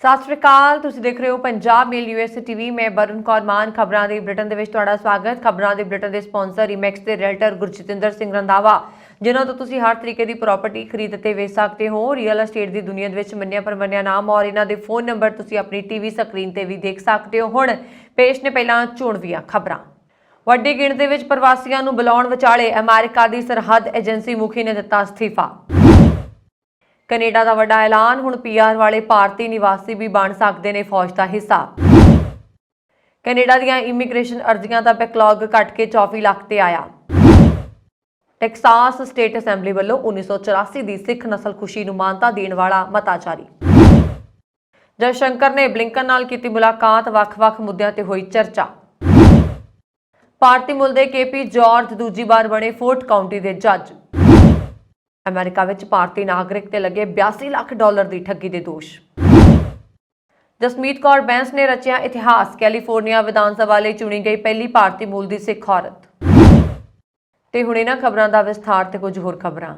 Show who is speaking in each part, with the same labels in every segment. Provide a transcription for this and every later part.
Speaker 1: ਸਤਿ ਸ਼੍ਰੀ ਅਕਾਲ। ਤੁਸੀਂ ਦੇਖ ਰਹੇ ਹੋ ਪੰਜਾਬ ਮੇਲ ਯੂਐਸਏ ਟੀਵੀ। ਮੈਂ ਵਰੁਣ ਕੌਰ ਮਾਨ। ਖਬਰਾਂ ਦੇ ਬੁਲੇਟਿਨ ਦੇ ਵਿੱਚ ਤੁਹਾਡਾ ਸਵਾਗਤ। ਖਬਰਾਂ ਦੇ ਬੁਲੇਟਿਨ ਦੇ ਸਪਾਂਸਰ ਰੀਮੈਕਸ ਦੇ ਰੀਅਲਟਰ ਗੁਰਜਿਤਿੰਦਰ ਸਿੰਘ ਰੰਧਾਵਾ, ਜਿਨ੍ਹਾਂ ਤੋਂ ਤੁਸੀਂ ਹਰ ਤਰੀਕੇ ਦੀ ਪ੍ਰਾਪਰਟੀ ਖਰੀਦ ਤੇ ਵੇਚ ਸਕਦੇ ਹੋ। ਰੀਅਲ ਐਸਟੇਟ ਦੀ ਦੁਨੀਆ ਦੇ ਵਿੱਚ ਮੰਨਿਆ ਪ੍ਰਮੰਨਿਆ ਨਾਮ ਔਰ ਇਹਨਾਂ ਦੇ ਫੋਨ ਨੰਬਰ ਤੁਸੀਂ ਆਪਣੀ ਟੀਵੀ ਸਕਰੀਨ ਤੇ ਵੀ ਦੇਖ ਸਕਦੇ ਹੋ। ਹੁਣ ਪੇਸ਼ ਨੇ ਪਹਿਲਾਂ ਚੋਣਵੀਆਂ ਖਬਰਾਂ। ਵੱਡੀ ਗਿਣਤੀ ਵਿੱਚ ਪ੍ਰਵਾਸੀਆਂ ਨੂੰ ਬੁਲਾਉਣ ਵਿਚਾਲੇ ਅਮਰੀਕਾ ਦੀ ਸਰਹੱਦ ਏਜੰਸੀ ਮੁਖੀ ਨੇ ਦਿੱਤਾ ਅਸਤੀਫਾ। ਕੈਨੇਡਾ ਦਾ ਵੱਡਾ ਐਲਾਨ, ਹੁਣ ਪੀਆਰ ਵਾਲੇ ਭਾਰਤੀ ਨਿਵਾਸੀ ਵੀ ਬਣ ਸਕਦੇ ਨੇ ਫੌਜ ਦਾ ਹਿੱਸਾ। ਕੈਨੇਡਾ ਦੀਆਂ ਇਮੀਗ੍ਰੇਸ਼ਨ ਅਰਜ਼ੀਆਂ ਦਾ ਬੈਕਲੌਗ ਘਟ ਕੇ 24 ਲੱਖ ਤੇ ਆਇਆ। ਟੈਕਸਾਸ ਸਟੇਟ ਅਸੈਂਬਲੀ ਵੱਲੋਂ 1984 ਦੀ ਸਿੱਖ ਨਸਲਕੁਸ਼ੀ ਨੂੰ ਮਾਨਤਾ ਦੇਣ ਵਾਲਾ ਮਤਾ ਜਾਰੀ। ਜੈਸ਼ੰਕਰ ਨੇ ਬਲਿੰਕਨ ਨਾਲ ਕੀਤੀ ਮੁਲਾਕਾਤ, ਵੱਖ-ਵੱਖ ਮੁੱਦਿਆਂ ਤੇ ਹੋਈ ਚਰਚਾ। ਭਾਰਤੀ ਮੁੱਲ ਦੇ ਕੇਪੀ ਜਾਰਜ ਦੂਜੀ ਵਾਰ ਬਣੇ ਫੋਰਟ ਕਾਉਂਟੀ ਦੇ ਜੱਜ। ਅਮਰੀਕਾ ਵਿੱਚ ਭਾਰਤੀ ਨਾਗਰਿਕ ਤੇ ਲੱਗੇ 82 ਲੱਖ ਡਾਲਰ ਦੀ ਠੱਗੀ ਦੇ ਦੋਸ਼। ਜਸਮੀਤ ਕੌਰ ਬੈਂਸ ਨੇ ਰਚਿਆ ਇਤਿਹਾਸ, ਕੈਲੀਫੋਰਨੀਆ ਵਿਧਾਨ ਸਭਾ ਲਈ ਚੁਣੀ ਗਈ ਪਹਿਲੀ ਭਾਰਤੀ ਮੂਲ ਦੀ ਸਿੱਖ ਔਰਤ। ਤੇ ਹੁਣ ਇਹਨਾਂ ਖਬਰਾਂ ਦਾ ਵਿਸਥਾਰ ਤੇ ਕੁਝ ਹੋਰ ਖਬਰਾਂ।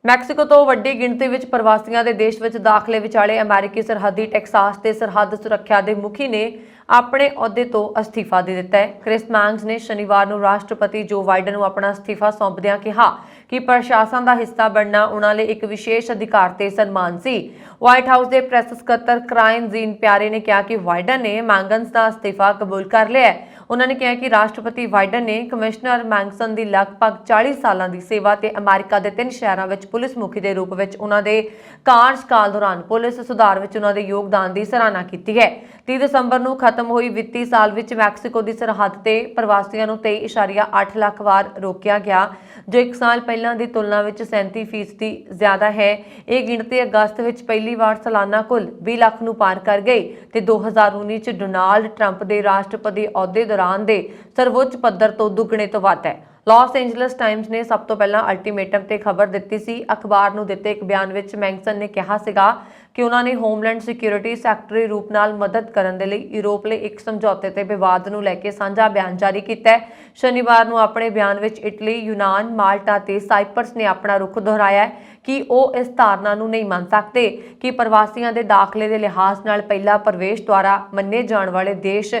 Speaker 1: ਮੈਕਸੀਕੋ ਤੋਂ ਵੱਡੀ ਗਿਣਤੀ ਵਿੱਚ ਪ੍ਰਵਾਸੀਆਂ ਦੇ ਦੇਸ਼ ਵਿੱਚ ਦਾਖਲੇ ਵਿਚਾਲੇ ਅਮਰੀਕੀ ਸਰਹੱਦੀ ਟੈਕਸਾਸ ਤੇ ਸਰਹੱਦ ਸੁਰੱਖਿਆ ਦੇ ਮੁਖੀ ਨੇ ਆਪਣੇ ਅਹੁਦੇ ਤੋਂ ਅਸਤੀਫਾ ਦੇ ਦਿੱਤਾ ਹੈ। ਕ੍ਰਿਸ ਮੈਂਗਸ ਨੇ ਸ਼ਨੀਵਾਰ ਨੂੰ ਰਾਸ਼ਟਰਪਤੀ ਜੋ ਬਾਈਡਨ ਨੂੰ ਆਪਣਾ ਅਸਤੀਫਾ ਸੌਂਪਦਿਆਂ ਕਿਹਾ ਕਿ ਪ੍ਰਸ਼ਾਸਨ ਦਾ ਹਿੱਸਾ ਬਣਨਾ ਉਹਨਾਂ ਲਈ ਇੱਕ ਵਿਸ਼ੇਸ਼ ਅਧਿਕਾਰ ਤੇ ਸਨਮਾਨ ਸੀ। ਵਾਈਟ ਹਾਊਸ ਦੇ ਪ੍ਰੈਸ ਸਕੱਤਰ ਕਰਾਈਨ ਜ਼ੀਨ ਪਿਆਰੇ ਨੇ ਕਿਹਾ ਕਿ ਬਾਈਡਨ ਨੇ ਮੈਂਗਸ ਦਾ ਅਸਤੀਫਾ ਕਬੂਲ ਕਰ ਲਿਆ ਹੈ। ਉਹਨਾਂ ਨੇ ਕਿਹਾ ਕਿ ਰਾਸ਼ਟਰਪਤੀ ਬਾਈਡਨ ਨੇ ਕਮਿਸ਼ਨਰ ਮੈਂਗਸਨ ਦੀ ਲਗਭਗ 40 ਸਾਲਾਂ ਦੀ ਸੇਵਾ ਤੇ ਅਮਰੀਕਾ ਦੇ 3 ਸ਼ਹਿਰਾਂ ਵਿੱਚ ਪੁਲਿਸ ਮੁਖੀ ਦੇ ਰੂਪ ਵਿੱਚ ਉਹਨਾਂ ਦੇ ਕਾਰਜਕਾਲ ਦੌਰਾਨ ਪੁਲਿਸ ਸੁਧਾਰ ਵਿੱਚ ਉਹਨਾਂ ਦੇ ਯੋਗਦਾਨ ਦੀ ਸਰਾਹਨਾ ਕੀਤੀ ਹੈ। 30 ਦਸੰਬਰ ਨੂੰ ਖਤਮ ਹੋਈ ਵਿੱਤੀ ਸਾਲ ਵਿੱਚ ਮੈਕਸੀਕੋ ਦੀ ਸਰਹੱਦ ਤੇ ਪ੍ਰਵਾਸੀਆਂ ਨੂੰ 23.8 ਲੱਖ ਵਾਰ ਰੋਕਿਆ ਗਿਆ, ਜੋ ਇੱਕ ਸਾਲ ਪਹਿਲਾਂ ਦੀ ਤੁਲਨਾ ਵਿੱਚ 37% ਜ਼ਿਆਦਾ ਹੈ। ਇਹ ਗਿਣਤੀ ਅਗਸਤ ਵਿੱਚ ਪਹਿਲੀ ਵਾਰ ਸਾਲਾਨਾ ਕੁੱਲ 20 ਲੱਖ ਨੂੰ ਪਾਰ ਕਰ ਗਈ ਤੇ 2019 ਚ ਡੋਨਾਲਡ ਟਰੰਪ ਦੇ ਰਾਸ਼ਟਰਪਤੀ ਅਹੁਦੇ ਦੌਰਾਨ ਦੇ ਸਰਵਉੱਚ ਪੱਧਰ ਤੋਂ ਦੁੱਗਣੇ ਤੋਂ ਵੱਧ ਹੈ। ਲਾਸ ਐਂਜਲਸ ਟਾਈਮਜ਼ ਨੇ ਸਭ ਤੋਂ ਪਹਿਲਾਂ ਅਲਟੀਮੇਟਮ ਤੇ ਖਬਰ ਦਿੱਤੀ ਸੀ। ਅਖਬਾਰ ਨੂੰ ਦਿੱਤੇ ਇੱਕ ਬਿਆਨ ਵਿੱਚ ਮੈਂਗਸਨ ਨੇ ਕਿਹਾ ਸੀਗਾ ਕਿ ਉਹਨਾਂ ਨੇ ਹੋਮਲੈਂਡ ਸਿਕਿਉਰਿਟੀ ਸੈਕਟਰੀ ਰੂਪ ਨਾਲ ਮਦਦ ਕਰਨ ਦੇ ਲਈ ਯੂਰਪ ਲਈ ਇੱਕ ਸਮਝੌਤੇ ਤੇ ਵਿਵਾਦ ਨੂੰ ਲੈ ਕੇ ਸਾਂਝਾ ਬਿਆਨ ਜਾਰੀ ਕੀਤਾ ਹੈ। ਸ਼ਨੀਵਾਰ ਨੂੰ ਆਪਣੇ ਬਿਆਨ ਵਿੱਚ ਇਟਲੀ, ਯੂਨਾਨ, ਮਾਲਟਾ ਤੇ ਸਾਈਪਰਸ ਨੇ ਆਪਣਾ ਰੁਖ ਦੁਹਰਾਇਆ ਕਿ ਉਹ ਇਸ ਧਾਰਨਾ ਨੂੰ ਨਹੀਂ ਮੰਨ ਸਕਦੇ ਕਿ ਪ੍ਰਵਾਸੀਆਂ ਦੇ ਦਾਖਲੇ ਦੇ ਲਿਹਾਜ਼ ਨਾਲ ਪਹਿਲਾ ਪ੍ਰਵੇਸ਼ ਦੁਆਰਾ ਮੰਨੇ ਜਾਣ ਵਾਲੇ ਦੇਸ਼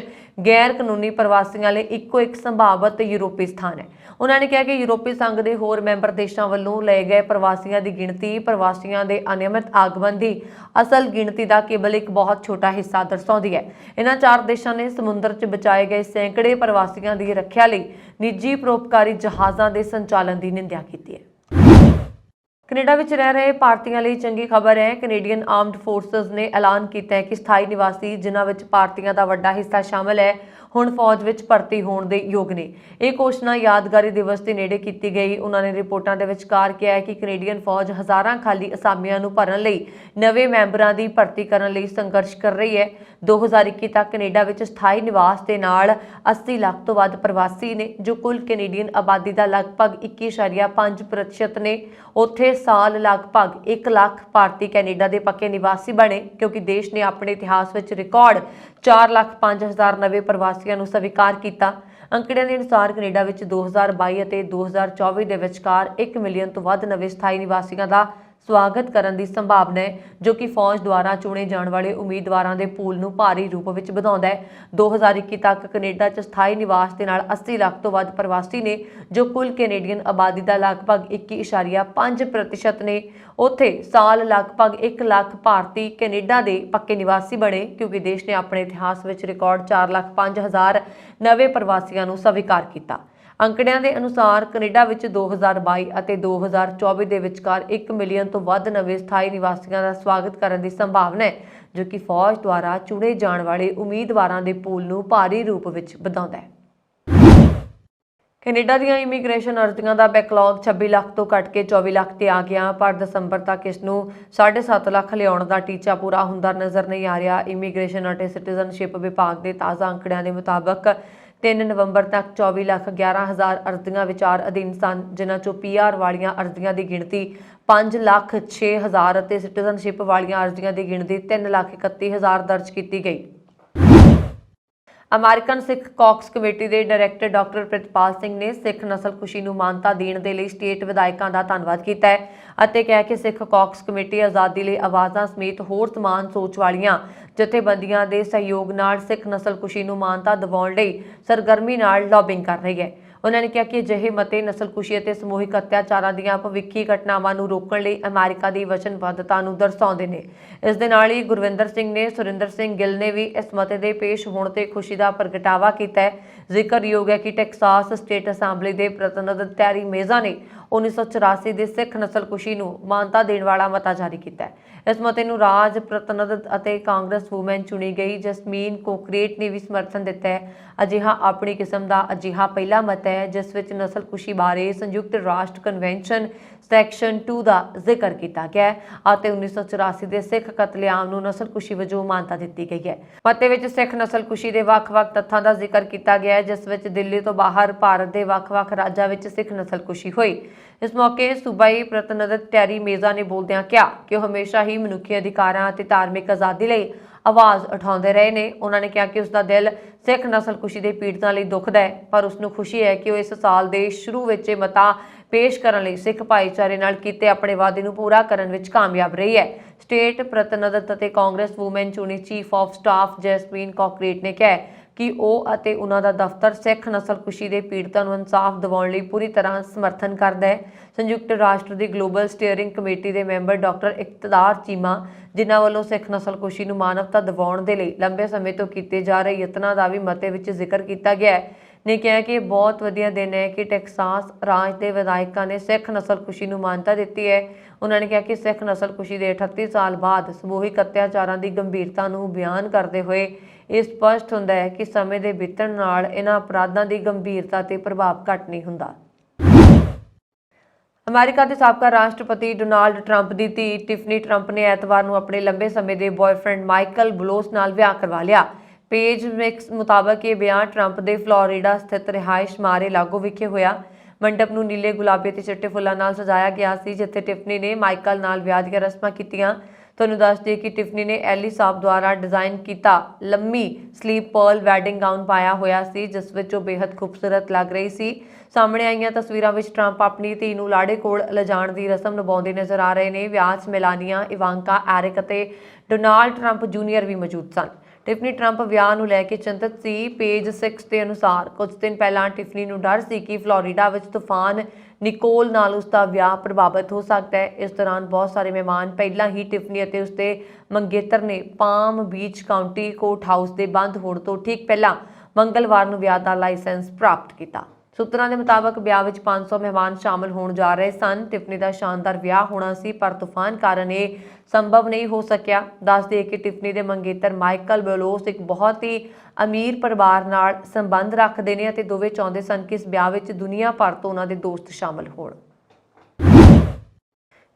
Speaker 1: ਗੈਰ ਕਾਨੂੰਨੀ ਪ੍ਰਵਾਸੀਆਂ ਲਈ ਇੱਕੋ ਇੱਕ ਸੰਭਾਵਤ ਯੂਰਪੀ ਸਥਾਨ ਹੈ। ਉਹਨਾਂ ਨੇ ਕਿਹਾ ਕਿ ਯੂਰਪੀ ਸੰਘ ਦੇ ਹੋਰ ਮੈਂਬਰ ਦੇਸ਼ਾਂ ਵੱਲੋਂ ਲਏ ਗਏ ਪ੍ਰਵਾਸੀਆਂ ਦੀ ਗਿਣਤੀ ਪ੍ਰਵਾਸੀਆਂ ਦੇ ਅਨਿਯਮਿਤ ਆਗਮਨ ਦੀ ਅਸਲ ਗਿਣਤੀ ਦਾ ਕੇਵਲ ਇੱਕ ਬਹੁਤ ਛੋਟਾ ਹਿੱਸਾ ਦਰਸਾਉਂਦੀ ਹੈ। ਇਹਨਾਂ 4 ਦੇਸ਼ਾਂ ਨੇ ਸਮੁੰਦਰ 'ਚ ਬਚਾਏ ਗਏ ਸੈਂਕੜੇ ਪ੍ਰਵਾਸੀਆਂ ਦੀ ਰੱਖਿਆ ਲਈ ਨਿੱਜੀ ਪਰਉਪਕਾਰੀ ਜਹਾਜ਼ਾਂ ਦੇ ਸੰਚਾਲਨ ਦੀ ਨਿੰਦਿਆ ਕੀਤੀ ਹੈ। ਕੈਨੇਡਾ ਵਿੱਚ ਰਹਿ ਰਹੇ ਭਾਰਤੀਆਂ ਲਈ ਚੰਗੀ ਖਬਰ ਹੈ। ਕੈਨੇਡੀਅਨ ਆਰਮਡ ਫੋਰਸਸ ਨੇ ਐਲਾਨ ਕੀਤਾ ਹੈ ਕਿ ਸਥਾਈ ਨਿਵਾਸੀ, ਜਿਨ੍ਹਾਂ ਵਿੱਚ ਭਾਰਤੀਆਂ ਦਾ ਵੱਡਾ ਹਿੱਸਾ ਸ਼ਾਮਲ ਹੈ, ਹੁਣ ਫੌਜ ਵਿੱਚ ਭਰਤੀ ਹੋਣ ਦੇ ਯੋਗ ਨੇ। ਇਹ ਘੋਸ਼ਣਾ ਯਾਦਗਾਰੀ ਦਿਵਸ ਦੇ ਨੇੜੇ ਕੀਤੀ ਗਈ। ਉਹਨਾਂ ਨੇ ਰਿਪੋਰਟਾਂ ਦੇ ਵਿਚਕਾਰ ਕਿਹਾ ਹੈ ਕਿ ਕੈਨੇਡੀਅਨ ਫੌਜ ਹਜ਼ਾਰਾਂ ਖਾਲੀ ਅਸਾਮੀਆਂ ਨੂੰ ਭਰਨ ਲਈ ਨਵੇਂ ਮੈਂਬਰਾਂ ਦੀ ਭਰਤੀ ਕਰਨ ਲਈ ਸੰਘਰਸ਼ ਕਰ ਰਹੀ ਹੈ। 2021 ਤੱਕ ਕੈਨੇਡਾ ਵਿੱਚ ਸਥਾਈ ਨਿਵਾਸ ਦੇ ਨਾਲ 80 ਲੱਖ ਤੋਂ ਵੱਧ ਪ੍ਰਵਾਸੀ ਨੇ, ਜੋ ਕੁੱਲ ਕੈਨੇਡੀਅਨ ਆਬਾਦੀ ਦਾ ਲਗਭਗ 21.5% ਨੇ। ਉੱਥੇ ਸਾਲ ਲਗਭਗ 1 ਲੱਖ ਭਾਰਤੀ ਕੈਨੇਡਾ ਦੇ ਪੱਕੇ ਨਿਵਾਸੀ ਬਣੇ, ਕਿਉਂਕਿ ਦੇਸ਼ ਨੇ ਆਪਣੇ ਇਤਿਹਾਸ ਵਿੱਚ ਰਿਕਾਰਡ 4,05,000 ਨਵੇਂ ਪ੍ਰਵਾਸੀਆਂ ਨੂੰ ਸਵੀਕਾਰ ਕੀਤਾ। ਅੰਕੜਿਆਂ ਦੇ ਅਨੁਸਾਰ ਕੈਨੇਡਾ ਵਿੱਚ 2022 ਅਤੇ 2024 ਦੇ ਵਿਚਕਾਰ 1 ਮਿਲੀਅਨ ਤੋਂ ਵੱਧ ਨਵੇਂ ਸਥਾਈ ਨਿਵਾਸੀਆਂ ਦਾ ਸਵਾਗਤ ਕਰਨ ਦੀ ਸੰਭਾਵਨਾ ਹੈ, ਜੋ ਕਿ ਫੌਜ ਦੁਆਰਾ ਚੁਣੇ ਜਾਣ ਵਾਲੇ ਉਮੀਦਵਾਰਾਂ ਦੇ ਪੂਲ ਨੂੰ ਭਾਰੀ ਰੂਪ ਵਿੱਚ ਵਧਾਉਂਦਾ ਹੈ। 2021 ਤੱਕ ਕੈਨੇਡਾ 'ਚ ਸਥਾਈ ਨਿਵਾਸ ਦੇ ਨਾਲ 80 ਲੱਖ ਤੋਂ ਵੱਧ ਪ੍ਰਵਾਸੀ ਨੇ, ਜੋ ਕੁੱਲ ਕੈਨੇਡੀਅਨ ਆਬਾਦੀ ਦਾ ਲਗਭਗ 21.5% ਨੇ। ਉੱਥੇ ਸਾਲ ਲਗਭਗ 1 ਲੱਖ ਭਾਰਤੀ ਕੈਨੇਡਾ ਦੇ ਪੱਕੇ ਨਿਵਾਸੀ ਬਣੇ, ਕਿਉਂਕਿ ਦੇਸ਼ ਨੇ ਆਪਣੇ ਇਤਿਹਾਸ ਵਿੱਚ ਰਿਕਾਰਡ 4,05,000 ਨਵੇਂ ਪ੍ਰਵਾਸੀਆਂ ਨੂੰ ਸਵੀਕਾਰ ਕੀਤਾ। ਅੰਕੜਿਆਂ ਦੇ ਅਨੁਸਾਰ ਕੈਨੇਡਾ ਵਿੱਚ 2022 ਅਤੇ 2024 ਦੇ ਵਿਚਕਾਰ 1 ਮਿਲੀਅਨ ਤੋਂ ਵੱਧ ਨਵੇਂ ਸਥਾਈ ਨਿਵਾਸੀਆਂ ਦਾ ਸਵਾਗਤ ਕਰਨ ਦੀ ਸੰਭਾਵਨਾ ਹੈ, ਜੋ ਕਿ ਫੌਜ ਦੁਆਰਾ ਚੁਣੇ ਜਾਣ ਵਾਲੇ ਉਮੀਦਵਾਰਾਂ ਦੇ ਪੂਲ ਨੂੰ ਭਾਰੀ ਰੂਪ ਵਿੱਚ ਵਧਾਉਂਦਾ ਹੈ। ਕੈਨੇਡਾ ਦੀਆਂ ਇਮੀਗ੍ਰੇਸ਼ਨ ਅਰਜ਼ੀਆਂ ਦਾ ਬੈਕਲੌਗ 26 ਲੱਖ ਤੋਂ ਘਟ ਕੇ 24 ਲੱਖ ਤੇ ਆ ਗਿਆ, ਪਰ ਦਸੰਬਰ ਤੱਕ ਇਸ ਨੂੰ 7.5 ਲੱਖ ਲਿਆਉਣ ਦਾ ਟੀਚਾ ਪੂਰਾ ਹੁੰਦਾ ਨਜ਼ਰ ਨਹੀਂ ਆ ਰਿਹਾ। ਇਮੀਗ੍ਰੇਸ਼ਨ ਅਤੇ ਸਿਟੀਜ਼ਨਸ਼ਿਪ ਵਿਭਾਗ ਦੇ ਤਾਜ਼ਾ ਅੰਕੜਿਆਂ ਦੇ ਮੁਤਾਬਕ 3 ਨਵੰਬਰ ਤੱਕ 24,11,000 ਅਰਜ਼ੀਆਂ ਵਿਚਾਰ ਅਧੀਨ ਸਨ, ਜਿਨ੍ਹਾਂ ਚੋਂ ਪੀਆਰ ਵਾਲੀਆਂ ਅਰਜ਼ੀਆਂ ਦੀ ਗਿਣਤੀ 5,06,000 ਅਤੇ ਸਿਟੀਜ਼ਨਸ਼ਿਪ ਵਾਲੀਆਂ ਅਰਜ਼ੀਆਂ ਦੀ ਗਿਣਤੀ 3,31,000 ਦਰਜ ਕੀਤੀ ਗਈ। ਅਮਰੀਕਨ ਸਿੱਖ ਕਾਕਸ ਕਮੇਟੀ ਦੇ ਡਾਇਰੈਕਟਰ ਡਾਕਟਰ ਪ੍ਰਿਤਪਾਲ ਸਿੰਘ ਨੇ ਸਿੱਖ ਨਸਲਕੁਸ਼ੀ ਨੂੰ ਮਾਨਤਾ ਦੇਣ ਦੇ ਲਈ ਸਟੇਟ ਵਿਧਾਇਕਾਂ ਦਾ ਧੰਨਵਾਦ ਕੀਤਾ ਹੈ ਅਤੇ ਕਿਹਾ ਕਿ ਸਿੱਖ ਕਾਕਸ ਕਮੇਟੀ ਆਜ਼ਾਦੀ ਲਈ ਆਵਾਜ਼ਾਂ ਸਮੇਤ ਹੋਰ ਸਮਾਨ ਸੋਚ ਵਾਲੀਆਂ ਜਥੇਬੰਦੀਆਂ ਦੇ ਸਹਿਯੋਗ ਨਾਲ ਸਿੱਖ ਨਸਲਕੁਸ਼ੀ ਨੂੰ ਮਾਨਤਾ ਦਿਵਾਉਣ ਲਈ ਸਰਗਰਮੀ ਨਾਲ ਲੌਬਿੰਗ ਕਰ ਰਹੀ ਹੈ। ਉਹਨਾਂ ਨੇ ਕਿਹਾ ਕਿ ਅਜਿਹੇ ਮਤੇ ਨਸਲਕੁਸ਼ੀ ਅਤੇ ਸਮੂਹਿਕ ਅਤਿਆਚਾਰਾਂ ਦੀਆਂ ਭਵਿੱਖੀ ਘਟਨਾਵਾਂ ਨੂੰ ਰੋਕਣ ਲਈ ਅਮਰੀਕਾ ਦੀ ਵਚਨਬੱਧਤਾ ਨੂੰ ਦਰਸਾਉਂਦੇ ਨੇ। ਇਸ ਦੇ ਨਾਲ ਹੀ ਗੁਰਵਿੰਦਰ ਸਿੰਘ ਨੇ ਸੁਰਿੰਦਰ ਸਿੰਘ ਗਿੱਲ ਨੇ ਵੀ ਇਸ ਮਤੇ ਦੇ ਪੇਸ਼ ਹੋਣ ਤੇ ਖੁਸ਼ੀ ਦਾ ਪ੍ਰਗਟਾਵਾ ਕੀਤਾ ਹੈ। ਜ਼ਿਕਰਯੋਗ ਹੈ ਕਿ ਟੈਕਸਾਸ ਸਟੇਟ ਅਸੈਂਬਲੀ ਦੇ ਪ੍ਰਤੀਨਿਧ ਟੈਰੀ ਮੇਜ਼ਾ ਨੇ 1984 ਦੇ ਸਿੱਖ ਨਸਲਕੁਸ਼ੀ ਨੂੰ ਮਾਨਤਾ ਦੇਣ ਵਾਲਾ ਮਤਾ ਜਾਰੀ ਕੀਤਾ ਹੈ। ਇਸ ਮਤੇ ਨੂੰ ਰਾਜ ਪ੍ਰਤੀਨਿਧ ਅਤੇ ਕਾਂਗਰਸ ਵੂਮੈਨ ਚੁਣੀ ਗਈ ਜਸਮੀਨ ਕੋਕਰੇਟ ਨੇ ਵੀ ਸਮਰਥਨ ਦਿੱਤਾ ਹੈ। ਅਜਿਹਾ ਆਪਣੀ ਕਿਸਮ ਦਾ ਅਜਿਹਾ ਪਹਿਲਾ ਮਤਾ ਹੈ ਜਿਸ ਵਿੱਚ ਨਸਲਕੁਸ਼ੀ ਬਾਰੇ ਸੰਯੁਕਤ ਰਾਸ਼ਟਰ ਕਨਵੈਨਸ਼ਨ ਸੈਕਸ਼ਨ 2 ਦਾ ਜ਼ਿਕਰ ਕੀਤਾ ਗਿਆ ਹੈ ਅਤੇ 1984 ਦੇ ਸਿੱਖ ਕਤਲੇਆਮ ਨੂੰ ਨਸਲਕੁਸ਼ੀ ਵਜੋਂ ਮਾਨਤਾ ਦਿੱਤੀ ਗਈ ਹੈ। ਮਤੇ ਵਿੱਚ ਸਿੱਖ ਨਸਲਕੁਸ਼ੀ ਦੇ ਵੱਖ-ਵੱਖ ਤੱਥਾਂ ਦਾ ਜ਼ਿਕਰ ਕੀਤਾ ਗਿਆ ਹੈ ਜਿਸ ਵਿੱਚ ਦਿੱਲੀ ਤੋਂ ਬਾਹਰ ਭਾਰਤ ਦੇ ਵੱਖ-ਵੱਖ ਰਾਜਾਂ ਵਿੱਚ ਸਿੱਖ ਨਸਲਕੁਸ਼ੀ ਹੋਈ। ਇਸ ਮੌਕੇ ਸੂਬਾਈ ਪ੍ਰਤੀਨਿਧ ਟੈਰੀ ਮੇਜ਼ਾ ਨੇ ਬੋਲਦਿਆਂ ਕਿਹਾ ਕਿ ਉਹ ਹਮੇਸ਼ਾ ਹੀ ਮਨੁੱਖੀ ਅਧਿਕਾਰਾਂ ਅਤੇ ਧਾਰਮਿਕ ਆਜ਼ਾਦੀ ਲਈ ਆਵਾਜ਼ ਉਠਾਉਂਦੇ ਰਹੇ ਨੇ। ਉਹਨਾਂ ਨੇ ਕਿਹਾ ਕਿ ਉਸ ਦਾ ਦਿਲ ਸਿੱਖ ਨਸਲਕੁਸ਼ੀ ਦੇ ਪੀੜਤਾਂ ਲਈ ਦੁਖਦਾ ਹੈ ਪਰ ਉਸ ਨੂੰ ਖੁਸ਼ੀ ਹੈ ਕਿ ਉਹ ਇਸ ਸਾਲ ਦੇ ਸ਼ੁਰੂ ਵਿੱਚ ਇਹ ਮਤਾ ਪੇਸ਼ ਕਰਨ ਲਈ ਸਿੱਖ ਭਾਈਚਾਰੇ ਨਾਲ ਕੀਤੇ ਆਪਣੇ ਵਾਅਦੇ ਨੂੰ ਪੂਰਾ ਕਰਨ ਵਿੱਚ ਕਾਮਯਾਬ ਰਹੀ ਹੈ। ਸਟੇਟ ਪ੍ਰਤੀਨਿਧ ਅਤੇ ਕਾਂਗਰਸ ਵੂਮੈਨ ਚੁਣੀ ਚੀਫ ਆਫ ਸਟਾਫ ਜੈਸਮੀਨ ਕੋਕਰੇਟ ਨੇ ਕਿਹਾ ਕਿ ਉਹ ਅਤੇ ਉਹਨਾਂ ਦਾ ਦਫ਼ਤਰ ਸਿੱਖ ਨਸਲਕੁਸ਼ੀ ਦੇ ਪੀੜਤਾਂ ਨੂੰ ਇਨਸਾਫ ਦਿਵਾਉਣ ਲਈ ਪੂਰੀ ਤਰ੍ਹਾਂ ਸਮਰਥਨ ਕਰਦਾ ਹੈ। ਸੰਯੁਕਤ ਰਾਸ਼ਟਰ ਦੀ ਗਲੋਬਲ ਸਟੀਅਰਿੰਗ ਕਮੇਟੀ ਦੇ ਮੈਂਬਰ ਡਾਕਟਰ ਇਕਤਦਾਰ ਚੀਮਾ ਜਿਨ੍ਹਾਂ ਵੱਲੋਂ ਸਿੱਖ ਨਸਲਕੁਸ਼ੀ ਨੂੰ ਮਾਨਵਤਾ ਦਿਵਾਉਣ ਦੇ ਲਈ ਲੰਬੇ ਸਮੇਂ ਤੋਂ ਕੀਤੇ ਜਾ ਰਹੇ ਯਤਨਾਂ ਦਾ ਵੀ ਮਤੇ ਵਿੱਚ ਜ਼ਿਕਰ ਕੀਤਾ ਗਿਆ ਹੈ ਨੇ ਕਿਹਾ ਕਿ ਇਹ ਬਹੁਤ ਵਧੀਆ ਦਿਨ ਹੈ ਕਿ ਟੈਕਸਾਸ ਰਾਜ ਦੇ ਵਿਧਾਇਕਾਂ ਨੇ ਸਿੱਖ ਨਸਲਕੁਸ਼ੀ ਨੂੰ ਮਾਨਤਾ ਦਿੱਤੀ ਹੈ। ਉਹਨਾਂ ਨੇ ਕਿਹਾ ਕਿ ਸਿੱਖ ਨਸਲਕੁਸ਼ੀ ਦੇ 38 ਸਾਲ ਬਾਅਦ ਸਮੂਹਿਕ ਅਤਿਆਚਾਰਾਂ ਦੀ ਗੰਭੀਰਤਾ ਨੂੰ ਬਿਆਨ ਕਰਦੇ ਹੋਏ ਇਹ ਸਪਸ਼ਟ ਹੁੰਦਾ ਹੈ ਕਿ ਸਮੇਂ ਦੇ ਬੀਤਣ ਨਾਲ ਇਹਨਾਂ ਅਪਰਾਧਾਂ ਦੀ ਗੰਭੀਰਤਾ ਤੇ ਪ੍ਰਭਾਵ ਘੱਟ ਨਹੀਂ ਹੁੰਦਾ। ਅਮਰੀਕਾ ਦੇ ਸਾਬਕਾ ਰਾਸ਼ਟਰਪਤੀ ਡੋਨਾਲਡ ਟਰੰਪ ਦੀ ਧੀ ਟਿਫਨੀ ਟਰੰਪ ਨੇ ਐਤਵਾਰ ਨੂੰ ਆਪਣੇ ਲੰਬੇ ਸਮੇਂ ਦੇ ਬॉयਫ੍ਰੈਂਡ ਮਾਈਕਲ ਬਲੋਸ ਨਾਲ ਵਿਆਹ ਕਰਵਾ ਲਿਆ। ਪੇਜ ਮਿਕਸ ਮੁਤਾਬਕ ਇਹ ਵਿਆਹ ਟਰੰਪ ਦੇ ਫਲੋਰੀਡਾ ਸਥਿਤ ਰਿਹਾਇਸ਼ ਮਾਰੇ ਲਾਗੋ ਵਿਖੇ ਹੋਇਆ। ਮੰਡਪ ਨੂੰ ਨੀਲੇ ਗੁਲਾਬੀ ਤੇ ਚਿੱਟੇ ਫੁੱਲਾਂ ਨਾਲ ਸਜਾਇਆ ਗਿਆ ਸੀ ਜਿੱਥੇ ਟਿਫਨੀ ਨੇ ਮਾਈਕਲ ਨਾਲ ਵਿਆਹ ਦੀਆਂ ਰਸਮਾਂ ਕੀਤੀਆਂ। ਤੁਹਾਨੂੰ ਦੱਸ ਦਈਏ ਕਿ ਟਿਫਨੀ ਨੇ ਐਲੀ ਸਾਬ ਦੁਆਰਾ ਡਿਜ਼ਾਈਨ ਕੀਤਾ ਲੰਮੀ ਸਲੀਪ ਪਰਲ ਵੈਡਿੰਗ ਗਾਊਨ ਪਾਇਆ ਹੋਇਆ ਸੀ ਜਿਸ ਵਿੱਚ ਉਹ ਬੇहद ਖੂਬਸੂਰਤ ਲੱਗ ਰਹੀ ਸੀ। ਸਾਹਮਣੇ ਆਈਆਂ ਤਸਵੀਰਾਂ ਵਿੱਚ ਟਰੰਪ ਆਪਣੀ ਧੀ ਨੂੰ ਲਾੜੇ ਕੋਲ ਲਿਜਾਣ ਦੀ ਰਸਮ ਨਿਭਾਉਂਦੇ ਨਜ਼ਰ ਆ ਰਹੇ ਨੇ। ਵਿਆਹ 'ਚ ਮੇਲਾਨੀਆ, ਇਵਾਂਕਾ, ਐਰਿਕ ਅਤੇ ਡੋਨਾਲਡ ਟਰੰਪ ਜੂਨੀਅਰ ਵੀ ਮੌਜੂਦ ਸਨ। ਟਿਫਨੀ ਟਰੰਪ ਵਿਆਹ ਨੂੰ ਲੈ ਕੇ ਚਿੰਤਤ ਸੀ। ਪੇਜ 6 ਦੇ ਅਨੁਸਾਰ ਕੁਝ ਦਿਨ ਪਹਿਲਾਂ ਟਿਫਨੀ ਨੂੰ ਡਰ ਸੀ ਕਿ ਫਲੋਰੀਡਾ ਵਿੱਚ ਤੂਫਾਨ ਨਿਕੋਲ ਨਾਲ ਉਸ ਦਾ ਵਿਆਹ ਪ੍ਰਭਾਵਿਤ ਹੋ ਸਕਦਾ ਹੈ। ਇਸ ਦੌਰਾਨ ਬਹੁਤ ਸਾਰੇ ਮਹਿਮਾਨ ਪਹਿਲਾਂ ਹੀ ਟਿਫਨੀ ਅਤੇ ਉਸਦੇ ਮੰਗੇਤਰ ਨੇ palm beach County court house ਦੇ ਬੰਦ ਹੋਣ ਤੋਂ ਠੀਕ ਪਹਿਲਾਂ ਮੰਗਲਵਾਰ ਨੂੰ ਵਿਆਹ ਦਾ ਲਾਇਸੈਂਸ ਪ੍ਰਾਪਤ ਕੀਤਾ। ਸੂਤਰਾਂ ਦੇ ਮੁਤਾਬਕ ਵਿਆਹ ਵਿੱਚ 500 ਮਹਿਮਾਨ ਸ਼ਾਮਲ ਹੋਣ ਜਾ ਰਹੇ ਸਨ। ਟਿਫਨੀ ਦਾ ਸ਼ਾਨਦਾਰ ਵਿਆਹ ਹੋਣਾ ਸੀ ਪਰ ਤੂਫਾਨ ਕਾਰਨ ਇਹ ਸੰਭਵ ਨਹੀਂ ਹੋ ਸਕਿਆ। ਦੱਸ ਦਈਏ ਕਿ ਟਿਫਨੀ ਦੇ ਮੰਗੇਤਰ ਮਾਈਕਲ ਬਲੋਸ ਇੱਕ ਬਹੁਤ ਹੀ ਅਮੀਰ ਪਰਿਵਾਰ ਨਾਲ ਸੰਬੰਧ ਰੱਖਦੇ ਨੇ ਅਤੇ ਦੋਵੇਂ ਚਾਹੁੰਦੇ ਸਨ ਕਿ ਇਸ ਵਿਆਹ ਵਿੱਚ ਦੁਨੀਆ ਭਰ ਤੋਂ ਉਹਨਾਂ ਦੇ ਦੋਸਤ ਸ਼ਾਮਲ ਹੋਣ।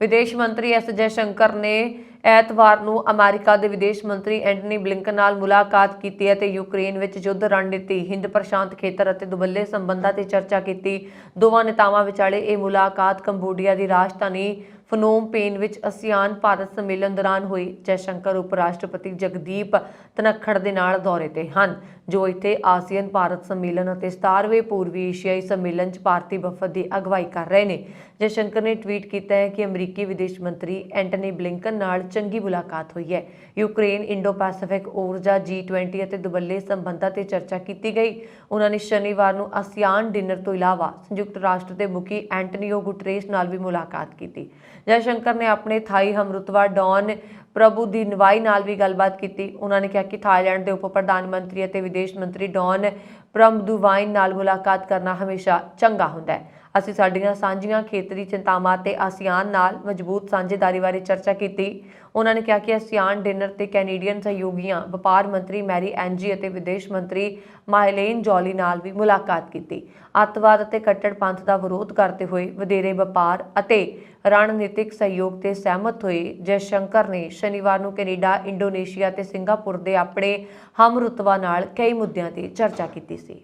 Speaker 1: ਵਿਦੇਸ਼ ਮੰਤਰੀ ਐਸ ਜੈਸ਼ੰਕਰ ਨੇ ਐਤਵਾਰ ਨੂੰ ਅਮਰੀਕਾ ਦੇ ਵਿਦੇਸ਼ ਮੰਤਰੀ ਐਂਟਨੀ ਬਲਿੰਕਨ ਨਾਲ ਮੁਲਾਕਾਤ ਕੀਤੀ ਅਤੇ ਯੂਕਰੇਨ ਵਿੱਚ ਯੁੱਧ ਰਣਨੀਤੀ, ਹਿੰਦ ਪ੍ਰਸ਼ਾਂਤ ਖੇਤਰ ਅਤੇ ਦੁਵੱਲੇ ਸੰਬੰਧਾਂ ਤੇ ਚਰਚਾ ਕੀਤੀ। ਦੋਵਾਂ ਨੇਤਾਵਾਂ ਵਿਚਾਲੇ ਇਹ ਮੁਲਾਕਾਤ ਕੰਬੋਡੀਆ ਦੀ ਰਾਜਧਾਨੀ ਫਨੋਮ ਪੇਨ ਵਿੱਚ ਆਸੀਆਨ ਭਾਰਤ ਸੰਮੇਲਨ ਦੌਰਾਨ ਹੋਈ। ਜੈਸ਼ੰਕਰ ਉਪ ਰਾਸ਼ਟਰਪਤੀ ਜਗਦੀਪ ਧਨਖੜ ਦੇ ਨਾਲ ਦੌਰੇ ਤੇ ਹਨ ਜੋ ਇੱਥੇ ਆਸੀਅਨ ਭਾਰਤ ਸੰਮੇਲਨ ਅਤੇ 17ਵੇਂ ਪੂਰਬੀ ਏਸ਼ੀਆਈ ਸੰਮੇਲਨ 'ਚ ਭਾਰਤੀ ਵਫਦ ਦੀ ਅਗਵਾਈ ਕਰ ਰਹੇ ਨੇ। ਜੈਸ਼ੰਕਰ ਨੇ ਟਵੀਟ ਕੀਤਾ ਹੈ ਕਿ ਅਮਰੀਕੀ ਵਿਦੇਸ਼ ਮੰਤਰੀ ਐਂਟਨੀ ਬਲਿੰਕਨ ਨਾਲ ਚੰਗੀ ਮੁਲਾਕਾਤ ਹੋਈ ਹੈ। ਯੂਕਰੇਨ, ਇੰਡੋ ਪੈਸੀਫਿਕ, ਊਰਜਾ, G20 ਅਤੇ ਦੁਵੱਲੇ ਸੰਬੰਧਾਂ ਤੇ ਚਰਚਾ ਕੀਤੀ ਗਈ। ਉਹਨਾਂ ਨੇ ਸ਼ਨੀਵਾਰ ਨੂੰ ਆਸੀਆਨ ਡਿਨਰ ਤੋਂ ਇਲਾਵਾ ਸੰਯੁਕਤ ਰਾਸ਼ਟਰ ਦੇ ਮੁਖੀ ਐਂਟਨੀਓ ਗੁਟਰੇਸ ਨਾਲ ਵੀ ਮੁਲਾਕਾਤ ਕੀਤੀ। ਜੈਸ਼ੰਕਰ ਨੇ ਆਪਣੇ ਥਾਈ ਹਮਰੁਤਬਾ ਡੌਨ ਪ੍ਰਭੁਦੀਨਵਾਈ ਨਾਲ ਵੀ ਗੱਲਬਾਤ ਕੀਤੀ। ਉਹਨਾਂ ਨੇ ਕਿਹਾ ਕਿ ਥਾਈਲੈਂਡ ਦੇ ਉਪ ਪ੍ਰਧਾਨ ਮੰਤਰੀ ਅਤੇ ਵਿਦੇਸ਼ ਮੰਤਰੀ ਡੌਨ ਪ੍ਰਭਦੁਵਾਈਨ ਨਾਲ ਮੁਲਾਕਾਤ ਕਰਨਾ ਹਮੇਸ਼ਾ ਚੰਗਾ ਹੁੰਦਾ ਹੈ। ਅਸੀਂ ਸਾਡੀਆਂ ਸਾਂਝੀਆਂ ਖੇਤਰੀ ਚਿੰਤਾਵਾਂ ਤੇ ਆਸੀਆਨ ਨਾਲ ਮਜ਼ਬੂਤ ਸਾਂਝੇਦਾਰੀ ਬਾਰੇ ਚਰਚਾ ਕੀਤੀ। ਉਹਨਾਂ ਨੇ ਕਿਹਾ ਕਿ ਆਸੀਆਨ ਡਿਨਰ ਤੇ ਕੈਨੇਡੀਅਨ ਸਹਿਯੋਗੀਆਂ ਵਪਾਰ ਮੰਤਰੀ ਮੈਰੀ ਐਂਜੀ ਅਤੇ ਵਿਦੇਸ਼ ਮੰਤਰੀ ਮਾਹਲੇਨ ਜੌਲੀ ਨਾਲ ਵੀ ਮੁਲਾਕਾਤ ਕੀਤੀ। ਅੱਤਵਾਦ ਅਤੇ ਕੱਟੜਪੰਥ ਦਾ ਵਿਰੋਧ ਕਰਦੇ ਹੋਏ ਵਧੇਰੇ ਵਪਾਰ ਅਤੇ ਰਣਨੀਤਿਕ ਸਹਿਯੋਗ ਤੇ ਸਹਿਮਤ ਹੋਏ। ਜੈਸ਼ੰਕਰ ਨੇ ਸ਼ਨੀਵਾਰ ਨੂੰ ਕੈਨੇਡਾ, ਇੰਡੋਨੇਸ਼ੀਆ ਤੇ ਸਿੰਗਾਪੁਰ ਦੇ ਆਪਣੇ ਹਮਰੁਤਬਾ ਨਾਲ ਕਈ ਮੁੱਦਿਆਂ ਤੇ ਚਰਚਾ ਕੀਤੀ ਸੀ।